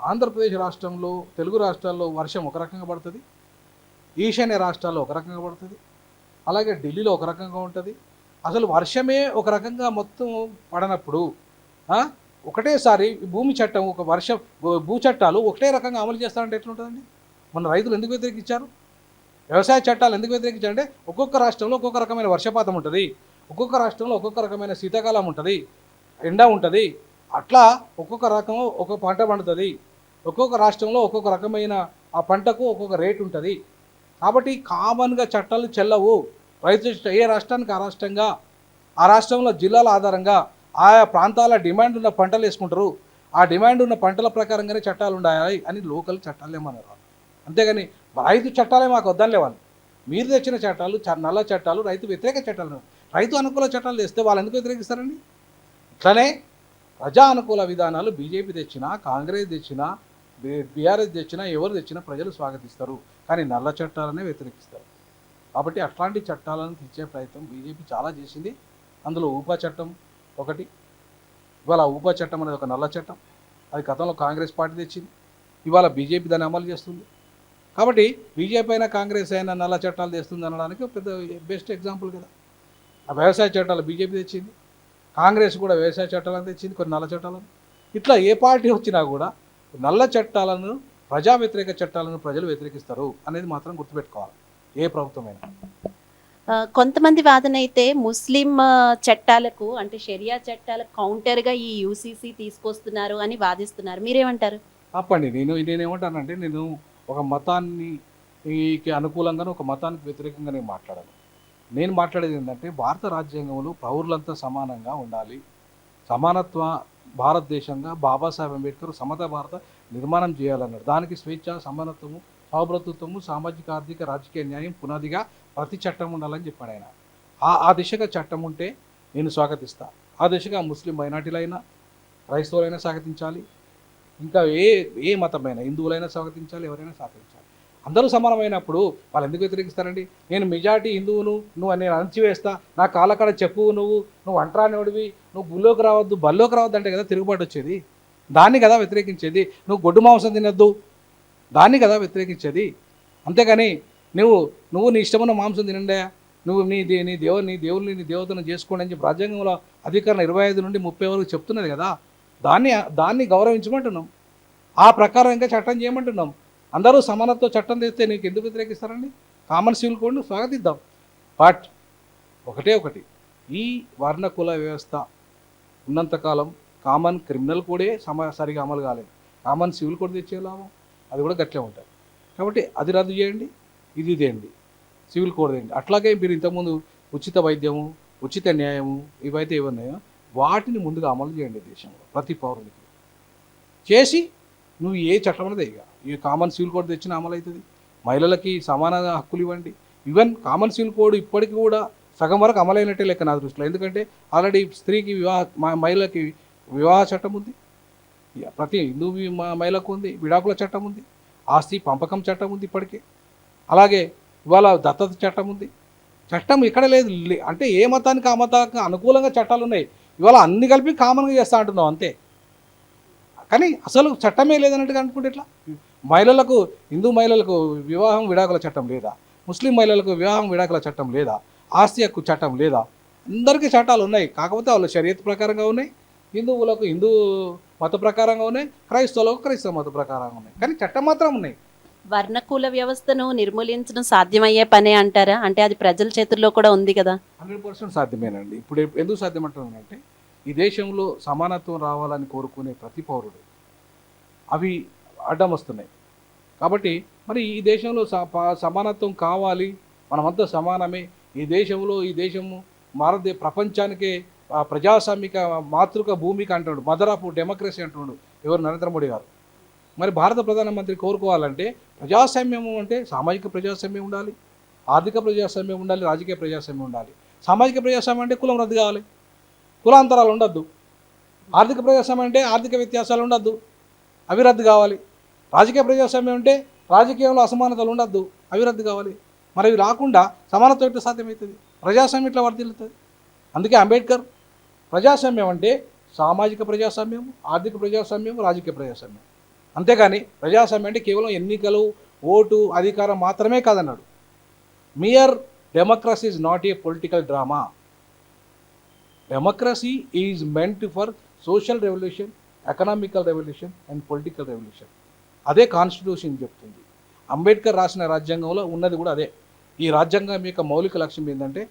ఆంధ్రప్రదేశ్ రాష్ట్రంలో, తెలుగు రాష్ట్రాల్లో వర్షం ఒక రకంగా పడుతుంది, ఈశాన్య రాష్ట్రాల్లో ఒక రకంగా పడుతుంది, అలాగే ఢిల్లీలో ఒక రకంగా ఉంటుంది. అసలు వర్షమే ఒక రకంగా మొత్తం పడనప్పుడు ఒకటేసారి భూమి చట్టం, ఒక వర్షం భూ చట్టాలు ఒకటే రకంగా అమలు చేస్తారంటే ఎట్లుంటుందండి? మన రైతులు ఎందుకు వ్యతిరేకించారు? వ్యవసాయ చట్టాలు ఎందుకు వ్యతిరేకించారంటే ఒక్కొక్క రాష్ట్రంలో ఒక్కొక్క రకమైన వర్షపాతం ఉంటుంది, ఒక్కొక్క రాష్ట్రంలో ఒక్కొక్క రకమైన శీతాకాలం ఉంటుంది, ఎండ ఉంటుంది. అట్లా ఒక్కొక్క రకం ఒక్కొక్క పంట పండుతుంది, ఒక్కొక్క రాష్ట్రంలో ఒక్కొక్క రకమైన ఆ పంటకు ఒక్కొక్క రేటు ఉంటుంది. కాబట్టి కామన్గా చట్టాలు చెల్లవు. రైతు ఏ రాష్ట్రానికి ఆ రాష్ట్రంగా, ఆ రాష్ట్రంలో జిల్లాల ఆధారంగా ఆయా ప్రాంతాల డిమాండ్ ఉన్న పంటలు వేసుకుంటారు. ఆ డిమాండ్ ఉన్న పంటల ప్రకారంగానే చట్టాలు ఉండాలి అని లోకల్ చట్టాలు ఏమన్నారు. అంతేగాని రైతు చట్టాలే మాకు వద్దనిలే వాళ్ళు. మీరు తెచ్చిన చట్టాలు నల్ల చట్టాలు, రైతు వ్యతిరేక చట్టాలు. రైతు అనుకూల చట్టాలు తెస్తే వాళ్ళు ఎందుకు వ్యతిరేకిస్తారండి? ఇట్లనే ప్రజా అనుకూల విధానాలు బీజేపీ తెచ్చినా, కాంగ్రెస్ తెచ్చినా, బీఆర్ఎస్ తెచ్చినా, ఎవరు తెచ్చినా ప్రజలు స్వాగతిస్తారు, కానీ నల్ల చట్టాలనే వ్యతిరేకిస్తారు. కాబట్టి అట్లాంటి చట్టాలను తెచ్చే ప్రయత్నం బీజేపీ చాలా చేసింది. అందులో ఊపా చట్టం ఒకటి. ఇవాళ ఊపా చట్టం అనేది ఒక నల్ల చట్టం, అది గతంలో కాంగ్రెస్ పార్టీ తెచ్చింది, ఇవాళ బీజేపీ దాన్ని అమలు చేస్తుంది. కాబట్టి బీజేపీ అయినా కాంగ్రెస్ అయినా నల్ల చట్టాలు తెస్తుంది అనడానికి పెద్ద బెస్ట్ ఎగ్జాంపుల్ కదా. ఆ వ్యవసాయ చట్టాలు బీజేపీ తెచ్చింది, కాంగ్రెస్ కూడా వ్యవసాయ చట్టాలను తెచ్చింది, కొన్ని నల్ల చట్టాలను. ఇట్లా ఏ పార్టీ వచ్చినా కూడా నల్ల చట్టాలను, ప్రజా వ్యతిరేక చట్టాలను ప్రజలు వ్యతిరేకిస్తారు అనేది మాత్రం గుర్తుపెట్టుకోవాలి ఏ ప్రభుత్వమైనా. కొంతమంది వాదన అయితే ముస్లిం చట్టాలకు, అంటే షరియా చట్టాలకు కౌంటర్గా ఈ యూసీసీ తీసుకొస్తున్నారు అని వాదిస్తున్నారు. మీరేమంటారు? తప్పండి. నేనేమంటానంటే, నేను ఒక మతానికి అనుకూలంగానే ఒక మతానికి వ్యతిరేకంగా నేను మాట్లాడాను. నేను మాట్లాడేది ఏంటంటే, భారత రాజ్యాంగంలో పౌరులంతా సమానంగా ఉండాలి, సమానత్వ భారతదేశంగా బాబాసాహెబ్ అంబేద్కర్ సమత భారత నిర్మాణం చేయాలన్నాడు. దానికి స్వేచ్ఛ, సమానత్వము, సౌభ్రతత్వము, సామాజిక ఆర్థిక రాజకీయ న్యాయం పునాదిగా ప్రతి చట్టం ఉండాలని చెప్పాడు ఆయన. ఆ దిశగా చట్టం ఉంటే నేను స్వాగతిస్తా. ఆ దిశగా ముస్లిం మైనార్టీలైనా, క్రైస్తవులైనా స్వాగతించాలి, ఇంకా ఏ మతమైనా, హిందువులైనా స్వాగతించాలి, ఎవరైనా స్వాగతించాలి. అందరూ సమానమైనప్పుడు వాళ్ళు ఎందుకు వ్యతిరేకిస్తారండి? నేను మెజారిటీ హిందువును, నేను అణచివేస్తా, నా కాళ్ళకాడ చెప్పు, నువ్వు అంటరానివాడివి, నువ్వు గుళ్ళోకి రావద్దు, బల్లోకి రావద్దు అంటే కదా తిరుగుబాటు వచ్చేది. దాన్ని కదా వ్యతిరేకించేది. నువ్వు గొడ్డు మాంసం తినద్దు, దాన్ని కదా వ్యతిరేకించేది. అంతేగాని నువ్వు నీ ఇష్టమైన మాంసం తినండి, నువ్వు నీ దేవుని నీ దేవతను చేసుకోండి అని చెప్పి రాజ్యాంగంలో అధికరణ 25 నుండి 30 వరకు చెప్తున్నది కదా. దాన్ని గౌరవించమంటున్నాం, ఆ ప్రకారంగా చట్టం చేయమంటున్నాం. అందరూ సమానత్వ చట్టం తెస్తే నీకు ఎందుకు వ్యతిరేకిస్తారండి? కామన్ సివిల్ కోడ్ను స్వాగతిద్దాం. బట్ ఒకటి, ఈ వర్ణకుల వ్యవస్థ ఉన్నంతకాలం కామన్ క్రిమినల్ కోడే సరిగా అమలు కాలేదు. కామన్ సివిల్ కోడ్ తెచ్చే లాభం అది కూడా గట్లే ఉంటుంది. కాబట్టి అది రద్దు చేయండి, ఇది తేండి, సివిల్ కోడ్ తేండి. అట్లాగే మీరు ఇంతకుముందు ఉచిత వైద్యము, ఉచిత న్యాయము ఇవైతే ఏమన్నాయో వాటిని ముందుగా అమలు చేయండి దేశంలో ప్రతి పౌరునికి. చేసి నువ్వు ఏ చట్టం ఇక ఈ కామన్ సివిల్ కోడ్ తెచ్చినా అమలు అవుతుంది. మహిళలకి సమాన హక్కులు ఇవ్వండి. ఈవెన్ కామన్ సివిల్ కోడ్ ఇప్పటికీ కూడా సగం వరకు అమలైనట్టే లెక్క నా దృష్టిలో. ఎందుకంటే ఆల్రెడీ స్త్రీకి మహిళకి వివాహ చట్టం ఉంది, ప్రతి హిందూ మహిళకు ఉంది, విడాకుల చట్టం ఉంది, ఆస్తి పంపకం చట్టం ఉంది ఇప్పటికే. అలాగే ఇవాళ దత్తత చట్టం ఉంది. చట్టం ఇక్కడ లేదు అంటే ఏ మతానికి ఆ మతానికి అనుకూలంగా చట్టాలు ఉన్నాయి. ఇవాళ అన్ని కలిపి కామన్గా చేస్తా అంటున్నాం అంతే. కానీ అసలు చట్టమే లేదన్నట్టుగా అనుకుంటే ఎట్లా? మహిళలకు, హిందూ మహిళలకు వివాహం విడాకుల చట్టం లేదా? ముస్లిం మహిళలకు వివాహం విడాకుల చట్టం లేదా? ఆస్తి హక్కు చట్టం లేదా? అందరికీ చట్టాలు ఉన్నాయి, కాకపోతే వాళ్ళు షరియత్ ప్రకారంగా ఉన్నాయి, హిందువులకు హిందూ మత ప్రకారంగా ఉన్నాయి, క్రైస్తవులకు క్రైస్తవ మత ప్రకారంగా ఉన్నాయి, కానీ చట్టం మాత్రం ఉన్నాయి. వర్ణకుల వ్యవస్థను నిర్మూలించడం సాధ్యమయ్యే పనే అంటారా? అంటే అది ప్రజల చేతుల్లో కూడా ఉంది కదా. 100% సాధ్యమేనండి. ఇప్పుడు ఎందుకు సాధ్యమంటానంటే, ఈ దేశంలో సమానత్వం రావాలని కోరుకునే ప్రతి పౌరుడు అవి అడ్డం వస్తున్నాయి. కాబట్టి మరి ఈ దేశంలో సమానత్వం కావాలి, మనమంతా సమానమే, ఈ దేశము ప్రపంచానికే ప్రజాస్వామిక మాతృక భూమిక అంటున్నాడు, మదర్ ఆఫ్ డెమోక్రసీ అంటున్నాడు ఎవరు? నరేంద్ర మోడీ గారు. మరి భారత ప్రధానమంత్రి కోరుకోవాలంటే ప్రజాస్వామ్యం అంటే సామాజిక ప్రజాస్వామ్యం ఉండాలి, ఆర్థిక ప్రజాస్వామ్యం ఉండాలి, రాజకీయ ప్రజాస్వామ్యం ఉండాలి. సామాజిక ప్రజాస్వామ్యం అంటే కులం రద్దు కావాలి, కులాంతరాలు ఉండద్దు. ఆర్థిక ప్రజాస్వామ్యం అంటే ఆర్థిక వ్యత్యాసాలు ఉండద్దు, అవి రద్దు కావాలి. రాజకీయ ప్రజాస్వామ్యం అంటే రాజకీయంలో అసమానతలు ఉండద్దు, అవి రద్దు కావాలి. మరి అవి రాకుండా సమానత్వం ఎట్లా సాధ్యమవుతుంది? ప్రజాస్వామ్యం ఎట్లా వర్తిల్లుతుంది? అందుకే అంబేద్కర్ ప్రజాస్వామ్యం అంటే సామాజిక ప్రజాస్వామ్యం, ఆర్థిక ప్రజాస్వామ్యం, రాజకీయ ప్రజాస్వామ్యం. అంతేగాని ప్రజాస్వామ్యం అంటే కేవలం ఎన్నికలు, ఓటు, అధికారం మాత్రమే కాదన్నాడు. Mere democracy is not a political drama. Democracy is meant for social revolution, economical revolution and political revolution. అదే కాన్స్టిట్యూషన్ చెప్తుంది. అంబేద్కర్ రాసిన రాజ్యాంగంలో ఉన్నది కూడా అదే. ఈ రాజ్యాంగం యొక్క మౌలిక లక్ష్యం ఏంటంటే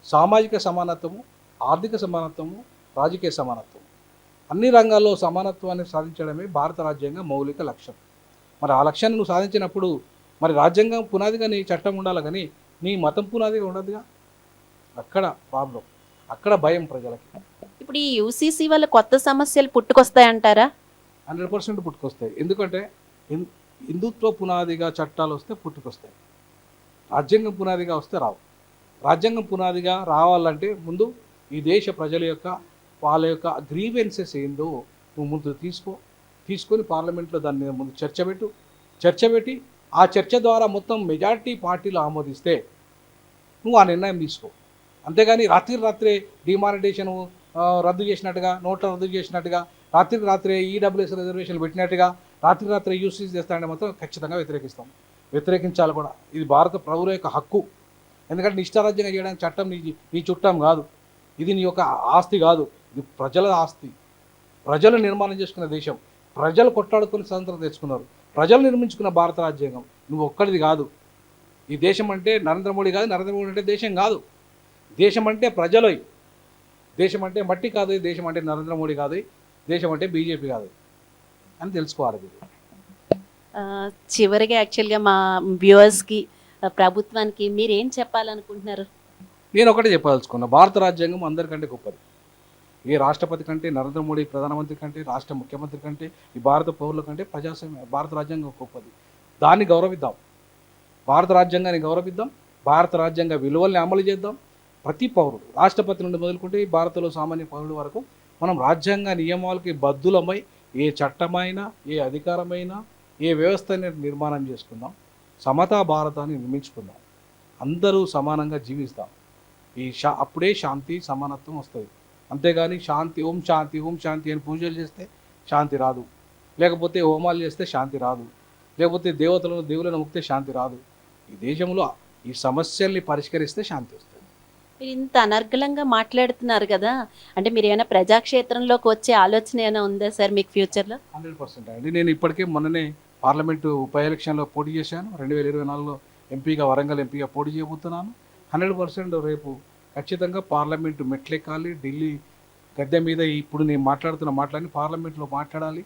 సామాజిక సమానత్వము, ఆర్థిక సమానత్వము, రాజకీయ సమానత్వం, అన్ని రంగాల్లో సమానత్వాన్ని సాధించడమే భారత రాజ్యాంగం మౌలిక లక్ష్యం. మరి ఆ లక్ష్యాన్ని నువ్వు సాధించినప్పుడు మరి రాజ్యాంగం పునాదిగా నీ చట్టం ఉండాలి, కానీ నీ మతం పునాదిగా ఉండదుగా. అక్కడ ప్రాబ్లం, అక్కడ భయం ప్రజలకి. ఇప్పుడు ఈ యూసీసీ వల్ల కొత్త సమస్యలు పుట్టుకొస్తాయంటారా? 100% పుట్టుకొస్తాయి. ఎందుకంటే హిందుత్వ పునాదిగా చట్టాలు వస్తే పుట్టుకొస్తాయి, రాజ్యాంగం పునాదిగా వస్తే రావు. రాజ్యాంగం పునాదిగా రావాలంటే ముందు ఈ దేశ ప్రజల యొక్క వాళ్ళ యొక్క గ్రీవెన్సెస్ ఏందో నువ్వు ముందు తీసుకొని పార్లమెంట్లో దాని మీద ముందు చర్చ పెట్టి ఆ చర్చ ద్వారా మొత్తం మెజారిటీ పార్టీలు ఆమోదిస్తే నువ్వు ఆ నిర్ణయం తీసుకో. అంతేగాని రాత్రే డిమానిటేషన్ రద్దు చేసినట్టుగా, నోట్ల రద్దు చేసినట్టుగా, రాత్రే ఈడబ్ల్యూఎస్ రిజర్వేషన్లు పెట్టినట్టుగా రాత్రే యూసీసీ చేస్తానంటే మాత్రం ఖచ్చితంగా వ్యతిరేకించాలి కూడా. ఇది భారత పౌరుల యొక్క హక్కు. ఎందుకంటే నిష్ఠారాజ్యంగా చేయడానికి చట్టం నీ చుట్టం కాదు, ఇది నీ యొక్క ఆస్తి కాదు, ఇది ప్రజల ఆస్తి. ప్రజలు నిర్మాణం చేసుకున్న దేశం, ప్రజలు కొట్లాడుకుని స్వతంత్రం తెచ్చుకున్నారు, ప్రజలు నిర్మించుకున్న భారత రాజ్యాంగం. నువ్వు ఒక్కడిది కాదు. ఈ దేశం అంటే నరేంద్ర మోడీ కాదు, నరేంద్ర మోడీ అంటే దేశం కాదు. దేశం అంటే ప్రజలు, దేశం అంటే మట్టి కాదు, దేశం అంటే నరేంద్ర మోడీ కాదు, దేశం అంటే బీజేపీ కాదు అని తెలుసుకోవాలి. చివరిగా యాక్చువల్గా మా వ్యూవర్స్కి, ప్రభుత్వానికి మీరు ఏం చెప్పాలనుకుంటున్నారు? నేను ఒకటే చెప్పదలుచుకున్నా, భారత రాజ్యాంగం అందరికంటే గొప్పది. ఏ రాష్ట్రపతి కంటే, నరేంద్ర మోడీ ప్రధానమంత్రి కంటే, రాష్ట్ర ముఖ్యమంత్రి కంటే, ఈ భారత పౌరుల కంటే భారత రాజ్యాంగం గొప్పది. దాన్ని గౌరవిద్దాం, భారత రాజ్యాంగాన్ని గౌరవిద్దాం, భారత రాజ్యాంగ విలువల్ని అమలు చేద్దాం. ప్రతి పౌరుడు, రాష్ట్రపతి నుండి మొదలుకుంటే ఈ భారతలో సామాన్య పౌరుల వరకు మనం రాజ్యాంగ నియమాలకి బద్దులమై ఏ చట్టమైనా, ఏ అధికారమైనా, ఏ వ్యవస్థని నిర్మాణం చేసుకుందాం. సమతా భారతాన్ని నిర్మించుకుందాం. అందరూ సమానంగా జీవిస్తాం. అప్పుడే శాంతి, సమానత్వం వస్తుంది. అంతేగాని శాంతి ఓం శాంతి అని పూజలు చేస్తే శాంతి రాదు, లేకపోతే హోమాలు చేస్తే శాంతి రాదు, లేకపోతే దేవులను మొక్కితే శాంతి రాదు. ఈ దేశంలో ఈ సమస్యల్ని పరిష్కరిస్తే శాంతి వస్తుంది. మీరు ఇంత అనర్గళంగా మాట్లాడుతున్నారు కదా, అంటే మీరు ఏమైనా ప్రజాక్షేత్రంలోకి వచ్చే ఆలోచన ఏమైనా ఉందా సార్ మీకు ఫ్యూచర్లో? 100% అండి. నేను ఇప్పటికే మొన్ననే పార్లమెంటు ఉప ఎలక్షన్లో పోటీ చేశాను. 2024లో ఎంపీగా, వరంగల్ ఎంపీగా పోటీ చేయబోతున్నాను. 100% రేపు ఖచ్చితంగా పార్లమెంటు మెట్లెక్కాలి. ఢిల్లీ గద్దె మీద ఇప్పుడు నేను మాట్లాడుతున్న మాటలని పార్లమెంట్లో మాట్లాడాలి.